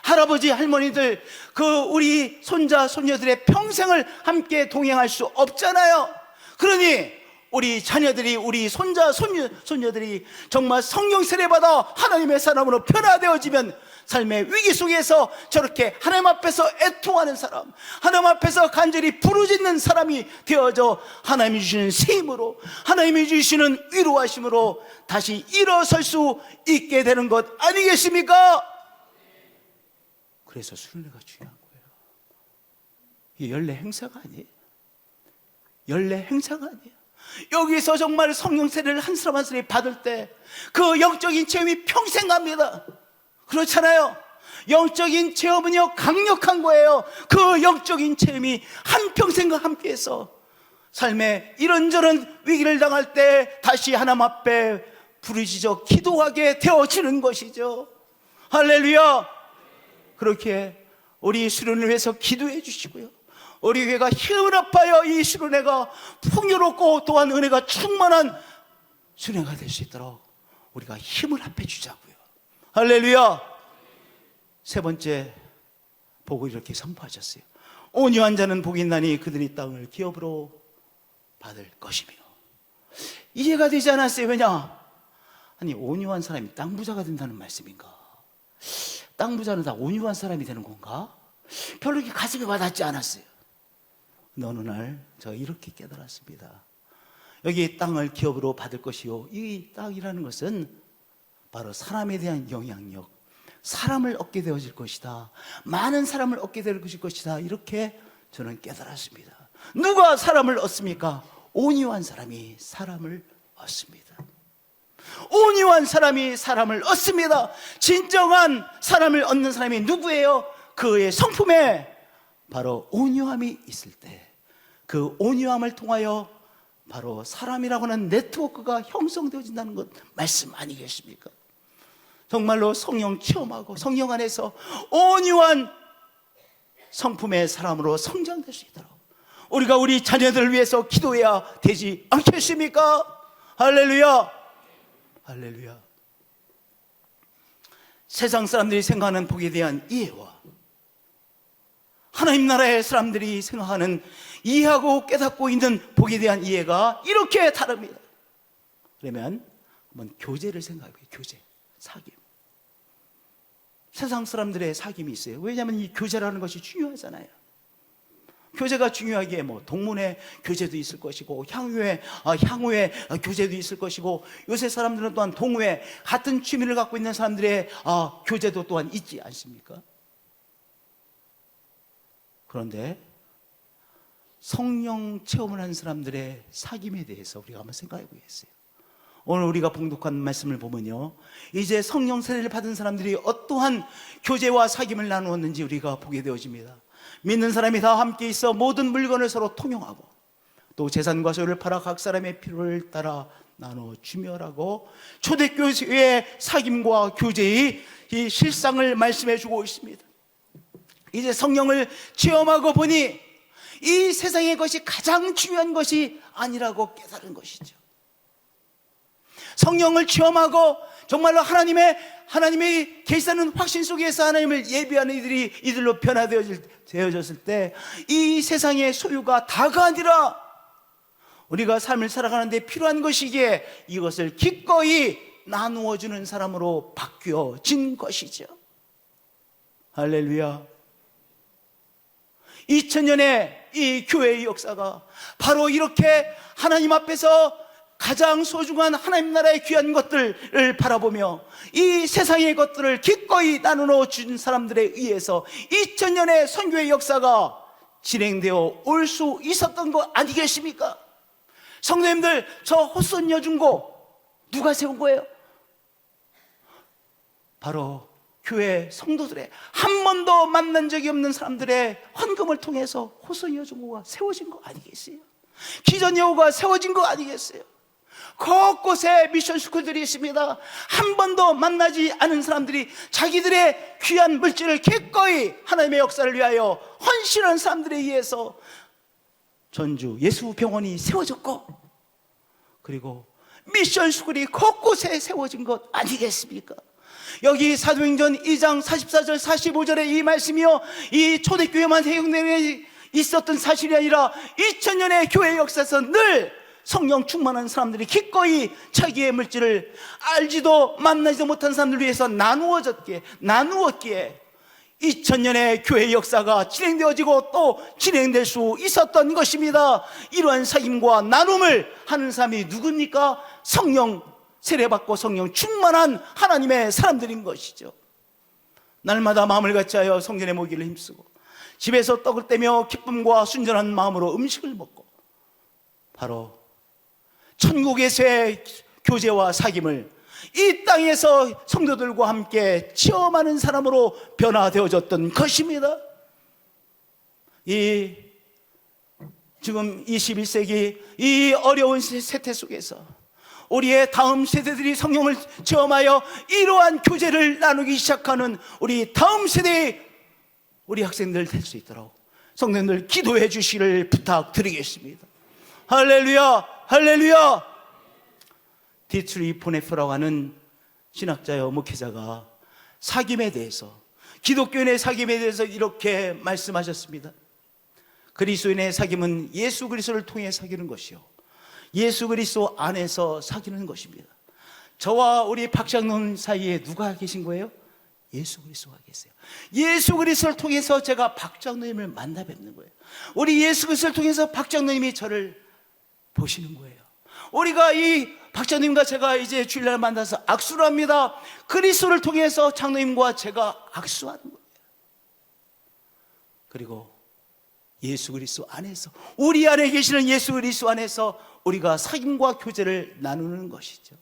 할아버지 할머니들 그 우리 손자 손녀들의 평생을 함께 동행할 수 없잖아요. 그러니 우리 자녀들이, 우리 손자 손녀들이 정말 성령 세례받아 하나님의 사람으로 변화되어지면 삶의 위기 속에서 저렇게 하나님 앞에서 애통하는 사람, 하나님 앞에서 간절히 부르짖는 사람이 되어져 하나님이 주시는 새 힘으로, 하나님이 주시는 위로하심으로 다시 일어설 수 있게 되는 것 아니겠습니까? 그래서 순례가 중요한 거예요. 이게 연례 행사가 아니에요. 연례 행사가 아니에요. 여기서 정말 성령 세례를 한 사람 한 사람이 받을 때 그 영적인 체험이 평생 갑니다. 그렇잖아요. 영적인 체험은요 강력한 거예요. 그 영적인 체험이 한평생과 함께해서 삶에 이런저런 위기를 당할 때 다시 하나님 앞에 부르짖어 기도하게 되어지는 것이죠. 할렐루야. 그렇게 우리 수련을 위해서 기도해 주시고요, 우리 교회가 힘을 합하여 이 수련회가 풍요롭고 또한 은혜가 충만한 수련회가 될 수 있도록 우리가 힘을 합해 주자고요. 할렐루야. 세 번째 복을 이렇게 선포하셨어요. 온유한 자는 복이 있나니 그들이 땅을 기업으로 받을 것이며. 이해가 되지 않았어요. 왜냐? 아니, 온유한 사람이 땅 부자가 된다는 말씀인가? 땅 부자는 다 온유한 사람이 되는 건가? 별로 이렇게 가슴에 와닿지 않았어요. 어느 날 제가 이렇게 깨달았습니다. 여기 땅을 기업으로 받을 것이요, 이 땅이라는 것은 바로 사람에 대한 영향력, 사람을 얻게 되어질 것이다, 많은 사람을 얻게 될 것이다, 이렇게 저는 깨달았습니다. 누가 사람을 얻습니까? 온유한 사람이 사람을 얻습니다. 온유한 사람이 사람을 얻습니다. 진정한 사람을 얻는 사람이 누구예요? 그의 성품에 바로 온유함이 있을 때, 그 온유함을 통하여 바로 사람이라고 하는 네트워크가 형성되어진다는 것 말씀 아니겠습니까? 정말로 성령 체험하고 성령 안에서 온유한 성품의 사람으로 성장될 수 있도록 우리가 우리 자녀들을 위해서 기도해야 되지 않겠습니까? 할렐루야. 할렐루야. 세상 사람들이 생각하는 복에 대한 이해와 하나님 나라의 사람들이 생각하는, 이해하고 깨닫고 있는 복에 대한 이해가 이렇게 다릅니다. 그러면 한번 교제를 생각해 보세요. 교제, 사귐. 세상 사람들의 사귐이 있어요. 왜냐하면 이 교제라는 것이 중요하잖아요. 교제가 중요하기에 뭐 동문회 교제도 있을 것이고 향후회 교제도 있을 것이고, 요새 사람들은 또한 동호회, 같은 취미를 갖고 있는 사람들의 교제도 또한 있지 않습니까? 그런데 성령 체험을 한 사람들의 사귐에 대해서 우리가 한번 생각해 보겠어요. 오늘 우리가 봉독한 말씀을 보면요, 이제 성령 세례를 받은 사람들이 어떠한 교제와 사귐을 나누었는지 우리가 보게 되어집니다. 믿는 사람이 다 함께 있어 모든 물건을 서로 통용하고, 또 재산과 소유를 팔아 각 사람의 필요를 따라 나눠 주며라고 초대교회의 사귐과 교제의 이 실상을 말씀해 주고 있습니다. 이제 성령을 체험하고 보니 이 세상의 것이 가장 중요한 것이 아니라고 깨달은 것이죠. 성령을 체험하고 정말로 하나님의 계시하는 확신 속에서 하나님을 예비하는 이들로 변화되어졌을 때 이 세상의 소유가 다가 아니라 우리가 삶을 살아가는데 필요한 것이기에 이것을 기꺼이 나누어주는 사람으로 바뀌어진 것이죠. 할렐루야. 2000년의 이 교회의 역사가 바로 이렇게 하나님 앞에서 가장 소중한 하나님 나라의 귀한 것들을 바라보며 이 세상의 것들을 기꺼이 나누어 준 사람들에 의해서 2000년의 선교의 역사가 진행되어 올 수 있었던 거 아니겠습니까? 성도님들, 저 호선 여중고 누가 세운 거예요? 바로 교회 성도들의, 한 번도 만난 적이 없는 사람들의 헌금을 통해서 호선 여중고가 세워진 거 아니겠어요? 기전여고가 세워진 거 아니겠어요? 곳곳에 미션 스쿨들이 있습니다. 한 번도 만나지 않은 사람들이 자기들의 귀한 물질을 기꺼이 하나님의 역사를 위하여 헌신한 사람들에 의해서 전주 예수병원이 세워졌고, 그리고 미션 스쿨이 곳곳에 세워진 것 아니겠습니까? 여기 사도행전 2장 44절 45절의 이 말씀이요, 이 초대교회만 해용되어 있었던 사실이 아니라 2000년의 교회 역사에서 늘 성령 충만한 사람들이 기꺼이 자기의 물질을 알지도 만나지도 못한 사람들을 위해서 나누었기에 2000년의 교회 역사가 진행되어지고 또 진행될 수 있었던 것입니다. 이러한 사귐과 나눔을 하는 사람이 누굽니까? 성령 세례받고 성령 충만한 하나님의 사람들인 것이죠. 날마다 마음을 같이하여 성전에 모기를 힘쓰고 집에서 떡을 떼며 기쁨과 순전한 마음으로 음식을 먹고, 바로 천국에서의 교제와 사귐을 이 땅에서 성도들과 함께 체험하는 사람으로 변화되어졌던 것입니다. 지금 21세기 이 어려운 세태 속에서 우리의 다음 세대들이 성령을 체험하여 이러한 교제를 나누기 시작하는 우리 다음 세대의 우리 학생들 될 수 있도록 성도님들 기도해 주시기를 부탁드리겠습니다. 할렐루야, 할렐루야. 디트리 보네프라고 하는 신학자여 목회자가 사귐에 대해서, 기독교인의 사귐에 대해서 이렇게 말씀하셨습니다. 그리스도인의 사귐은 예수 그리스도를 통해 사귀는 것이요, 예수 그리스도 안에서 사귀는 것입니다. 저와 우리 박장로님 사이에 누가 계신 거예요? 예수 그리스도가 계세요. 예수 그리스도를 통해서 제가 박장로님을 만나 뵙는 거예요. 우리 예수 그리스도를 통해서 박장로님이 저를 보시는 거예요. 우리가 이 박장로님과 제가 이제 주일날 만나서 악수를 합니다. 그리스도를 통해서 장로님과 제가 악수하는 거예요. 그리고 예수 그리스도 안에서, 우리 안에 계시는 예수 그리스도 안에서 우리가 사귐과 교제를 나누는 것이죠.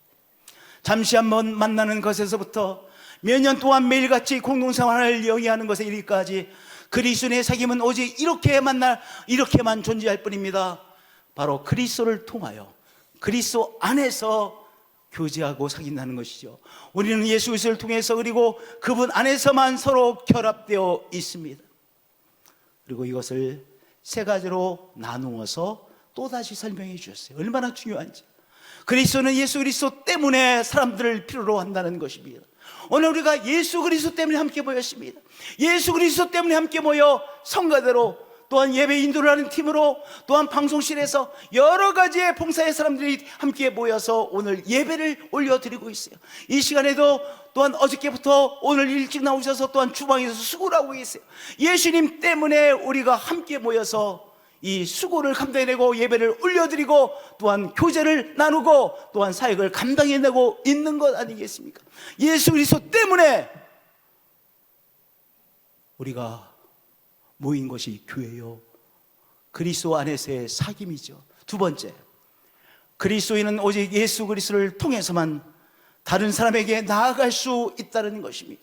잠시 한번 만나는 것에서부터 몇 년 동안 매일같이 공동생활을 영위하는 것에 이르기까지 그리스도의 사귐은 오직 이렇게만 존재할 뿐입니다. 바로 그리스도를 통하여 그리스도 안에서 교제하고 사귄다는 것이죠. 우리는 예수 그리스도를 통해서, 그리고 그분 안에서만 서로 결합되어 있습니다. 그리고 이것을 세 가지로 나누어서 또다시 설명해 주셨어요. 얼마나 중요한지. 그리스도는 예수 그리스도 때문에 사람들을 필요로 한다는 것입니다. 오늘 우리가 예수 그리스도 때문에 함께 모였습니다. 예수 그리스도 때문에 함께 모여 성가대로 또한 예배 인도를 하는 팀으로, 또한 방송실에서 여러 가지의 봉사의 사람들이 함께 모여서 오늘 예배를 올려드리고 있어요. 이 시간에도 또한 어저께부터 오늘 일찍 나오셔서 또한 주방에서 수고를 하고 계세요. 예수님 때문에 우리가 함께 모여서 이 수고를 감당해내고 예배를 올려드리고 또한 교제를 나누고 또한 사역을 감당해내고 있는 것 아니겠습니까? 예수 그리스도 때문에 우리가 모인 것이 교회요, 그리스도 안에서의 사귐이죠. 두 번째, 그리스도인은 오직 예수 그리스도를 통해서만 다른 사람에게 나아갈 수 있다는 것입니다.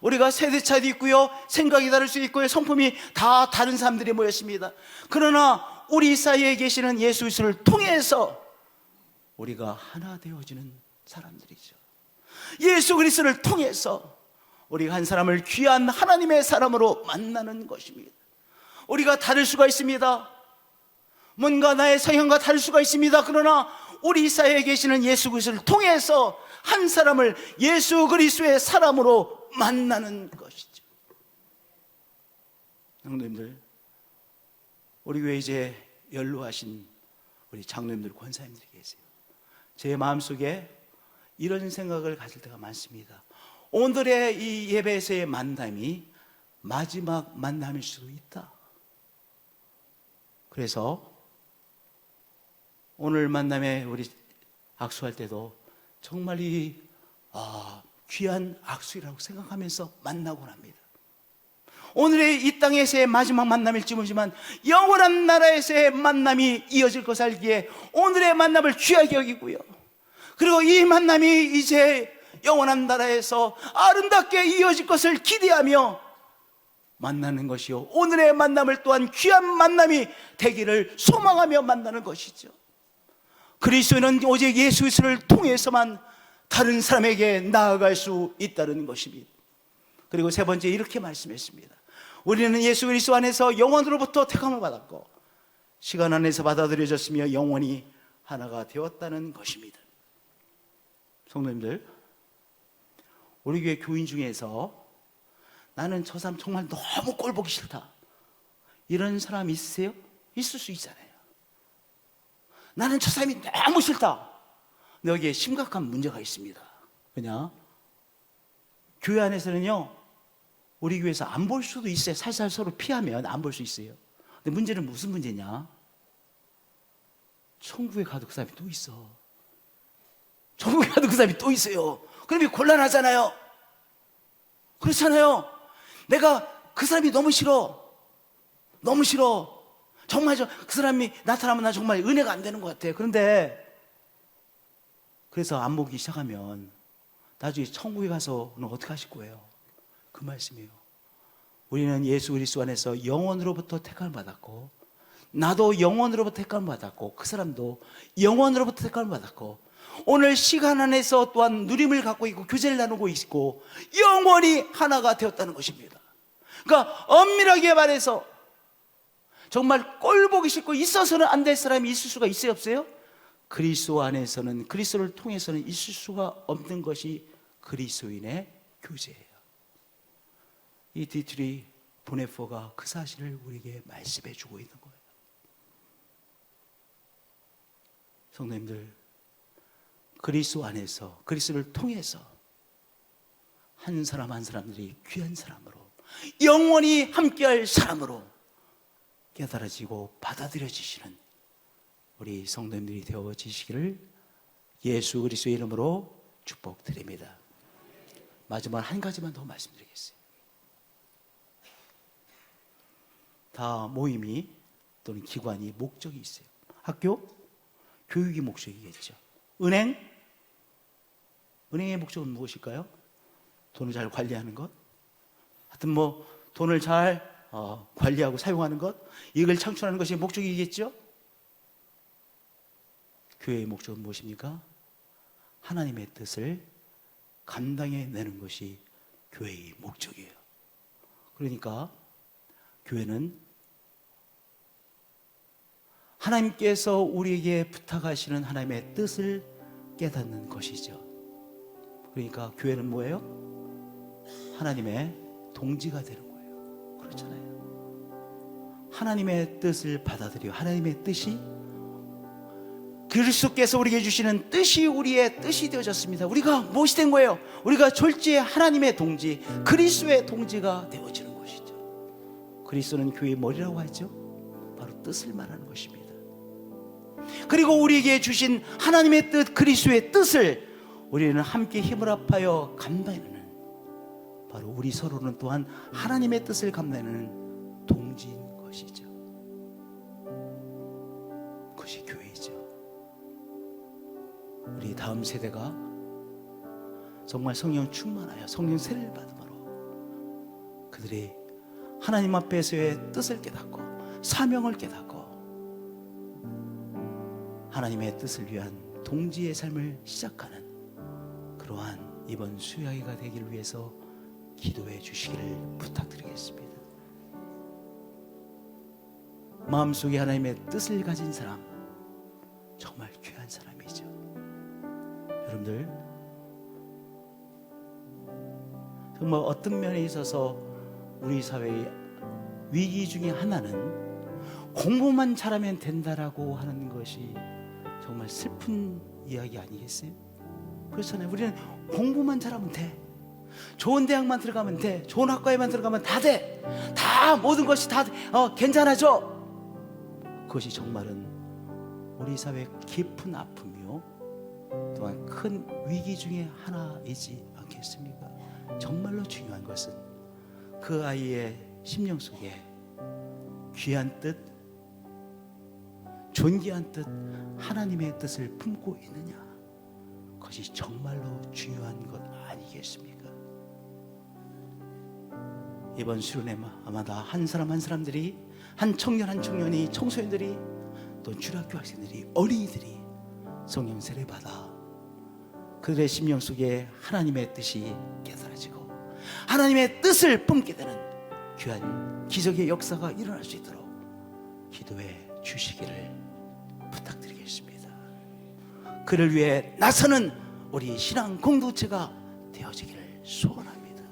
우리가 세대 차이도 있고요, 생각이 다를 수 있고요, 성품이 다 다른 사람들이 모였습니다. 그러나 우리 사이에 계시는 예수 그리스도를 통해서 우리가 하나 되어지는 사람들이죠. 예수 그리스도를 통해서 우리가 한 사람을 귀한 하나님의 사람으로 만나는 것입니다. 우리가 다를 수가 있습니다. 뭔가 나의 성향과 다를 수가 있습니다. 그러나 우리 사이에 계시는 예수 그리스도를 통해서 한 사람을 예수 그리스도의 사람으로 만나는 것이죠. 장로님들, 우리 교회 이제 연로하신 우리 장로님들, 권사님들이 계세요. 제 마음속에 이런 생각을 가질 때가 많습니다. 오늘의 이 예배에서의 만남이 마지막 만남일 수도 있다. 그래서 오늘 만남에 우리 악수할 때도 정말 귀한 악수이라고 생각하면서 만나곤 합니다. 오늘의 이 땅에서의 마지막 만남일지 모르지만 영원한 나라에서의 만남이 이어질 것을 알기에 오늘의 만남을 귀하게 여기고요, 그리고 이 만남이 이제 영원한 나라에서 아름답게 이어질 것을 기대하며 만나는 것이요, 오늘의 만남을 또한 귀한 만남이 되기를 소망하며 만나는 것이죠. 그리스도는 오직 예수 그리스도를 통해서만 다른 사람에게 나아갈 수 있다는 것입니다. 그리고 세 번째, 이렇게 말씀했습니다. 우리는 예수 그리스도 안에서 영원으로부터 택함을 받았고 시간 안에서 받아들여졌으며 영원히 하나가 되었다는 것입니다. 성도님들, 우리 교회 교인 중에서 나는 저 사람 정말 너무 꼴 보기 싫다, 이런 사람 있으세요? 있을 수 있잖아요. 나는 저 사람이 너무 싫다. 근데 여기에 심각한 문제가 있습니다. 그냥 교회 안에서는요, 우리 교회에서 안 볼 수도 있어요. 살살 서로 피하면 안 볼 수 있어요. 근데 문제는 무슨 문제냐? 천국에 가도 그 사람이 또 있어. 천국에 가도 그 사람이 또 있어요. 그러면 곤란하잖아요. 그렇잖아요. 내가 그 사람이 너무 싫어. 너무 싫어. 정말 그 사람이 나타나면 나 정말 은혜가 안 되는 것 같아요. 그런데 그래서 안 보기 시작하면 나중에 천국에 가서는 어떻게 하실 거예요? 그 말씀이에요. 우리는 예수 그리스도 안에서 영원으로부터 택함을 받았고, 나도 영원으로부터 택함을 받았고, 그 사람도 영원으로부터 택함을 받았고, 오늘 시간 안에서 또한 누림을 갖고 있고 교제를 나누고 있고 영원히 하나가 되었다는 것입니다. 그러니까 엄밀하게 말해서 정말 꼴 보기 싫고 있어서는 안 될 사람이 있을 수가 있어요, 없어요? 그리스도 안에서는, 그리스도를 통해서는 있을 수가 없는 것이 그리스도인의 교제예요. 이 디트리 보네포가 그 사실을 우리에게 말씀해 주고 있는 거예요. 성도님들, 그리스도 안에서, 그리스도를 통해서 한 사람 한 사람들이 귀한 사람으로, 영원히 함께할 사람으로 깨달아지고 받아들여지시는 우리 성도님들이 되어지시기를 예수 그리스도의 이름으로 축복드립니다. 마지막 한 가지만 더 말씀드리겠어요. 다 모임이 또는 기관이 목적이 있어요. 학교, 교육이 목적이겠죠. 은행의 목적은 무엇일까요? 돈을 잘 관리하는 것. 하여튼 돈을 잘 관리하고 사용하는 것, 이익을 창출하는 것이 목적이겠죠. 교회의 목적은 무엇입니까? 하나님의 뜻을 감당해내는 것이 교회의 목적이에요. 그러니까 교회는 하나님께서 우리에게 부탁하시는 하나님의 뜻을 깨닫는 것이죠. 그러니까 교회는 뭐예요? 하나님의 동지가 되는 거예요. 그렇잖아요. 하나님의 뜻을 받아들여 하나님의 뜻이 그리스도께서 우리에게 주시는 뜻이 우리의 뜻이 되어졌습니다. 우리가 무엇이 된 거예요? 우리가 졸지에 하나님의 동지, 그리스도의 동지가 되어지는 것이죠. 그리스도는 교회의 머리라고 하죠. 바로 뜻을 말하는 것입니다. 그리고 우리에게 주신 하나님의 뜻, 그리스도의 뜻을 우리는 함께 힘을 합하여 감당하는, 바로 우리 서로는 또한 하나님의 뜻을 감당하는 동지인 것이죠. 그것이 교회이죠. 우리 다음 세대가 정말 성령 충만하여 성령 세례를 받음으로 그들이 하나님 앞에서의 뜻을 깨닫고 사명을 깨닫고 하나님의 뜻을 위한 동지의 삶을 시작하는 그러한 이번 수야기가 되기를 위해서 기도해 주시기를 부탁드리겠습니다. 마음속에 하나님의 뜻을 가진 사람, 정말 귀한 사람이죠. 여러분들, 정말 어떤 면에 있어서 우리 사회의 위기 중에 하나는 공부만 잘하면 된다라고 하는 것이 정말 슬픈 이야기 아니겠어요? 그렇잖아요. 우리는 공부만 잘하면 돼, 좋은 대학만 들어가면 돼, 좋은 학과에만 들어가면 다 돼, 다 모든 것이 다 괜찮아져. 그것이 정말은 우리 사회의 깊은 아픔이요 또한 큰 위기 중에 하나이지 않겠습니까? 정말로 중요한 것은 그 아이의 심령 속에 귀한 뜻, 존귀한 뜻, 하나님의 뜻을 품고 있느냐, 그것이 정말로 중요한 것 아니겠습니까? 이번 수련회 아마다 한 사람 한 사람들이, 한 청년 한 청년이, 청소년들이, 또 중학교 학생들이, 어린이들이 성령 세례 받아 그들의 심령 속에 하나님의 뜻이 깨달아지고 하나님의 뜻을 품게 되는 귀한 기적의 역사가 일어날 수 있도록 기도해 주시기를 부탁드리겠습니다. 그를 위해 나서는 우리 신앙 공동체가 되어지기를 소원합니다.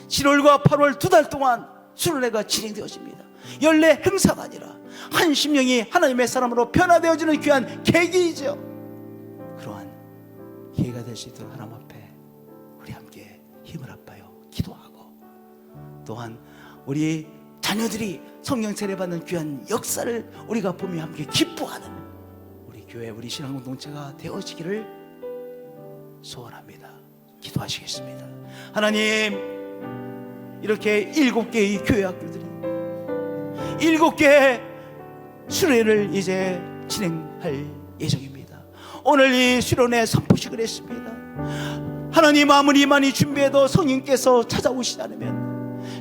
7월과 8월 2달 동안 수련회가 진행되어집니다. 연례 행사가 아니라 한 심령이 하나님의 사람으로 변화되어지는 귀한 계기이죠. 그러한 기회가 될 수 있도록 하나님 앞에 우리 함께 힘을 합하여 기도하고, 또한 우리 자녀들이 성령 세례 받는 귀한 역사를 우리가 보며 함께 기뻐하는 우리 교회, 우리 신앙 공동체가 되어지기를 소원합니다. 기도하시겠습니다. 하나님, 이렇게 7개의 교회 학교들이 7개의 수련회를 이제 진행할 예정입니다. 오늘 이 수련회 선포식을 했습니다. 하나님, 아무리 많이 준비해도 성령께서 찾아오시지 않으면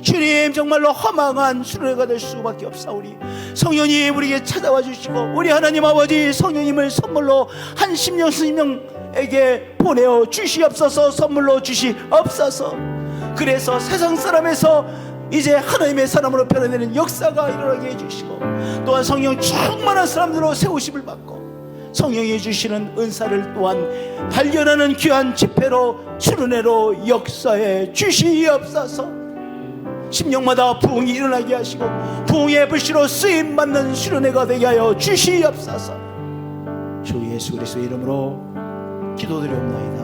주님 정말로 허망한 수련회가 될 수밖에 없사오니 성령님 우리에게 찾아와 주시고, 우리 하나님 아버지 성령님을 선물로 한 심령 스님에게 보내어 주시옵소서. 선물로 주시옵소서. 그래서 세상 사람에서 이제 하나님의 사람으로 변화되는 역사가 일어나게 해주시고, 또한 성령 충만한 사람들로 세우심을 받고 성령이 주시는 은사를 또한 발견하는 귀한 집회로, 수련회로 역사해 주시옵소서. 심령마다 부흥이 일어나게 하시고 부흥의 불씨로 쓰임받는 수련회가 되게 하여 주시옵소서. 주 예수 그리스도의 이름으로 기도드리옵나이다.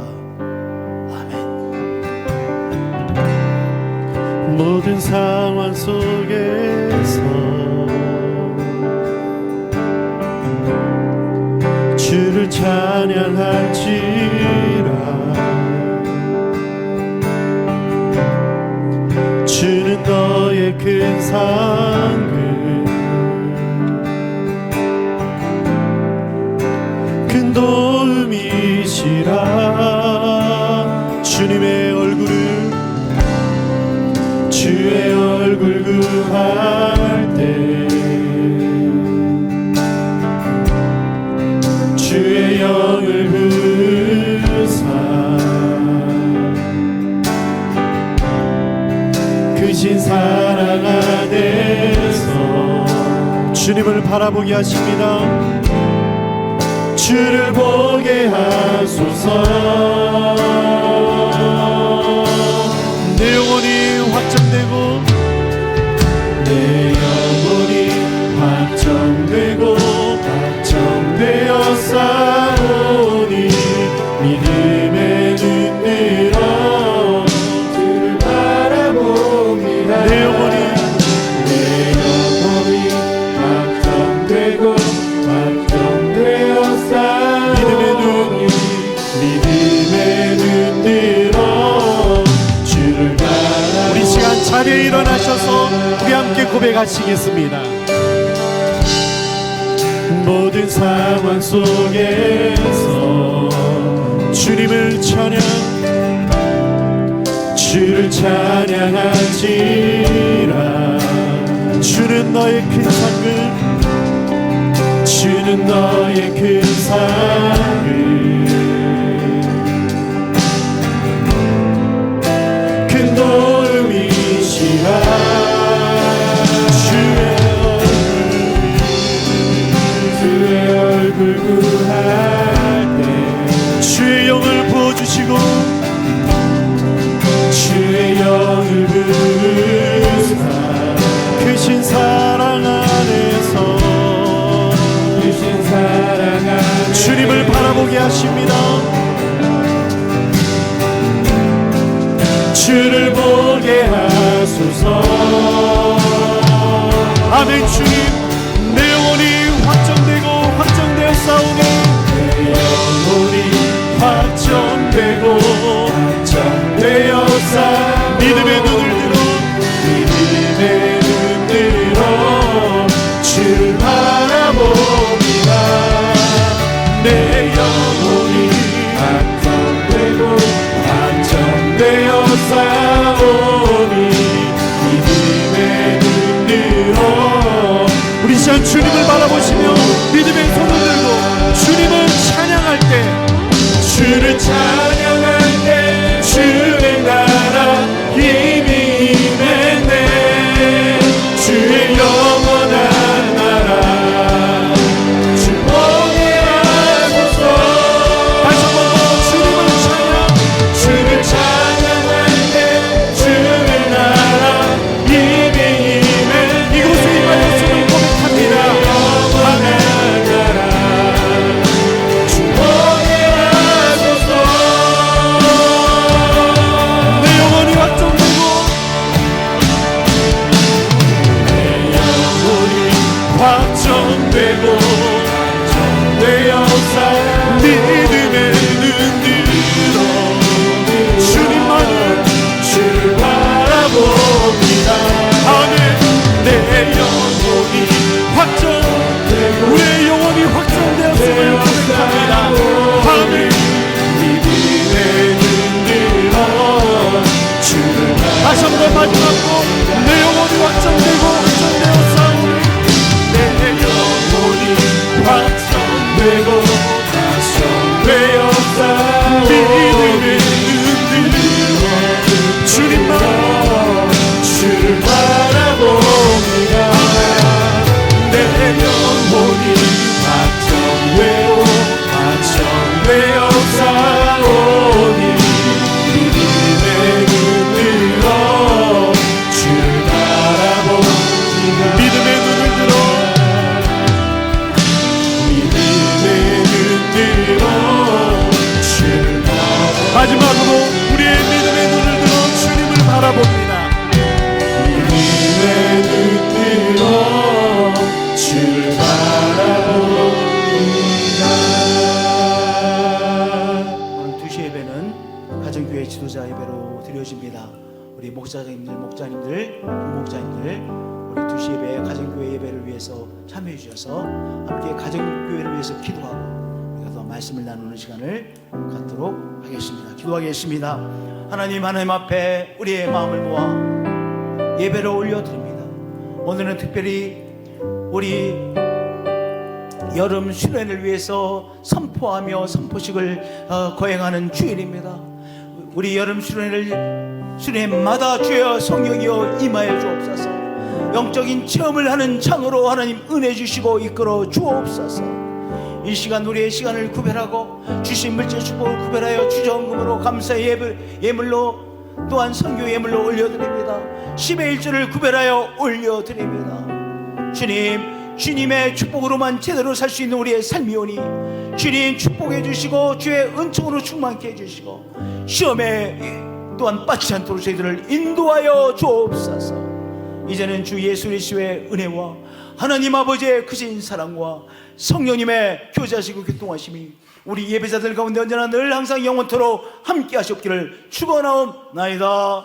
아멘. 모든 상황 속에서 주를 찬양할지라. 주는 너의 큰 상을, 큰 도움이시라. 주님의 얼굴을, 주의 얼굴 구할 때 주의 영을 부사 크신 사랑 안에서 주님을 바라보게 하십니다. 주를 보게 하소서. 내 영혼이 확장되고 내 영혼이 일어나셔서 우리 함께 고백하시겠습니다. 모든 상황 속에서 주님을 찬양, 주를 찬양하지라. 주는 너의 큰 상을, 주는 너의 큰 상을, 큰 도움이시라. 주의 얼굴 구할 때 주의 영을 부어주시고 주의 영을 부으사 크신 사랑 안에서 주님을 바라보게 하십니다. 주를 보게 하소서. 아멘. 주님, 내 영혼이 확정되고 확정되어 싸우니, 내 영혼이 확정되고 확정되어 싸우니, 믿음의 눈을 들어, 믿음의 눈 들어 주를 바라봅니다. 내 영혼이 확정되고 확정되어 싸우니, 믿음의 눈 들어. 우리 시간 주님을 바라보시며 믿음의 손을 들고 주님을 찬양할 때, 주를 찬양할 때 주의 나라 힘이 임했네. 주의 영원한 나라 주 보게 하소서. 다시 한번 더 주님을 찬양, 주를 찬양할 때 주의 나라 힘이 임했네. 이곳에 임하였음을 고백합니다. 아멘. 주 보게 하소서. 내 영혼이 확정되고 내 영혼이 확정되고 확정되어서 믿음의 눈 들어 주님만을 주를 바라봅니다. 아멘. 내 영혼이 확정되고 우리의 영혼이 확정되었음을 고백합니다. 아멘. 믿음의 눈 들어 주를 다시 한번 마지막으로 내 영혼이 확정되고 확정되었사오니, 내 영혼이 확정되고 확정되었사오니, 믿음의 눈 들어 주님만 주를 바라봅니다. 내 영혼이 확정되고 확정되었사오니, 믿음의 눈 들어 주를 바라봅니다. 믿음의 눈을 들어, 믿음의 눈 들어 주를 바라봅니다. 마지막으로 우리의 믿음의 눈을 들어 주님을 바라봅니다. 믿음의 눈 들어 주를 바라봅니다. 오늘 2시 예배는 가정교회 지도자 예배로 드려집니다. 우리 목사님들, 부목자님들, 우리 2시 예배 가정교회 예배를 위해서 참여해 주셔서 함께 가정교회를 위해서 기도하고 우리가 더 말씀을 나누는 시간을 갖도록 하겠습니다. 기도하겠습니다. 하나님 앞에 우리의 마음을 모아 예배를 올려드립니다. 오늘은 특별히 우리 여름 수련을 위해서 선포하며 선포식을 거행하는 주일입니다. 우리 여름 수련마다 주여 성령이여 임하여 주옵소서. 영적인 체험을 하는 장으로 하나님 은혜 주시고 이끌어 주옵소서. 이 시간 우리의 시간을 구별하고 주신 물질 축복을 구별하여 주정금으로 감사의 예물로 또한 선교 예물로 올려드립니다. 10의 1조를 구별하여 올려드립니다. 주님의 축복으로만 제대로 살 수 있는 우리의 삶이오니 주님 축복해 주시고 주의 은총으로 충만케 해주시고 시험에 또한 빠지지 않도록 저희들을 인도하여 주옵소서. 이제는 주 예수 그리스도의 은혜와 하나님 아버지의 크신 사랑과 성령님의 교제하시고 교통하심이 우리 예배자들 가운데 언제나 늘 항상 영원토록 함께 하시옵기를 축원하옵나이다.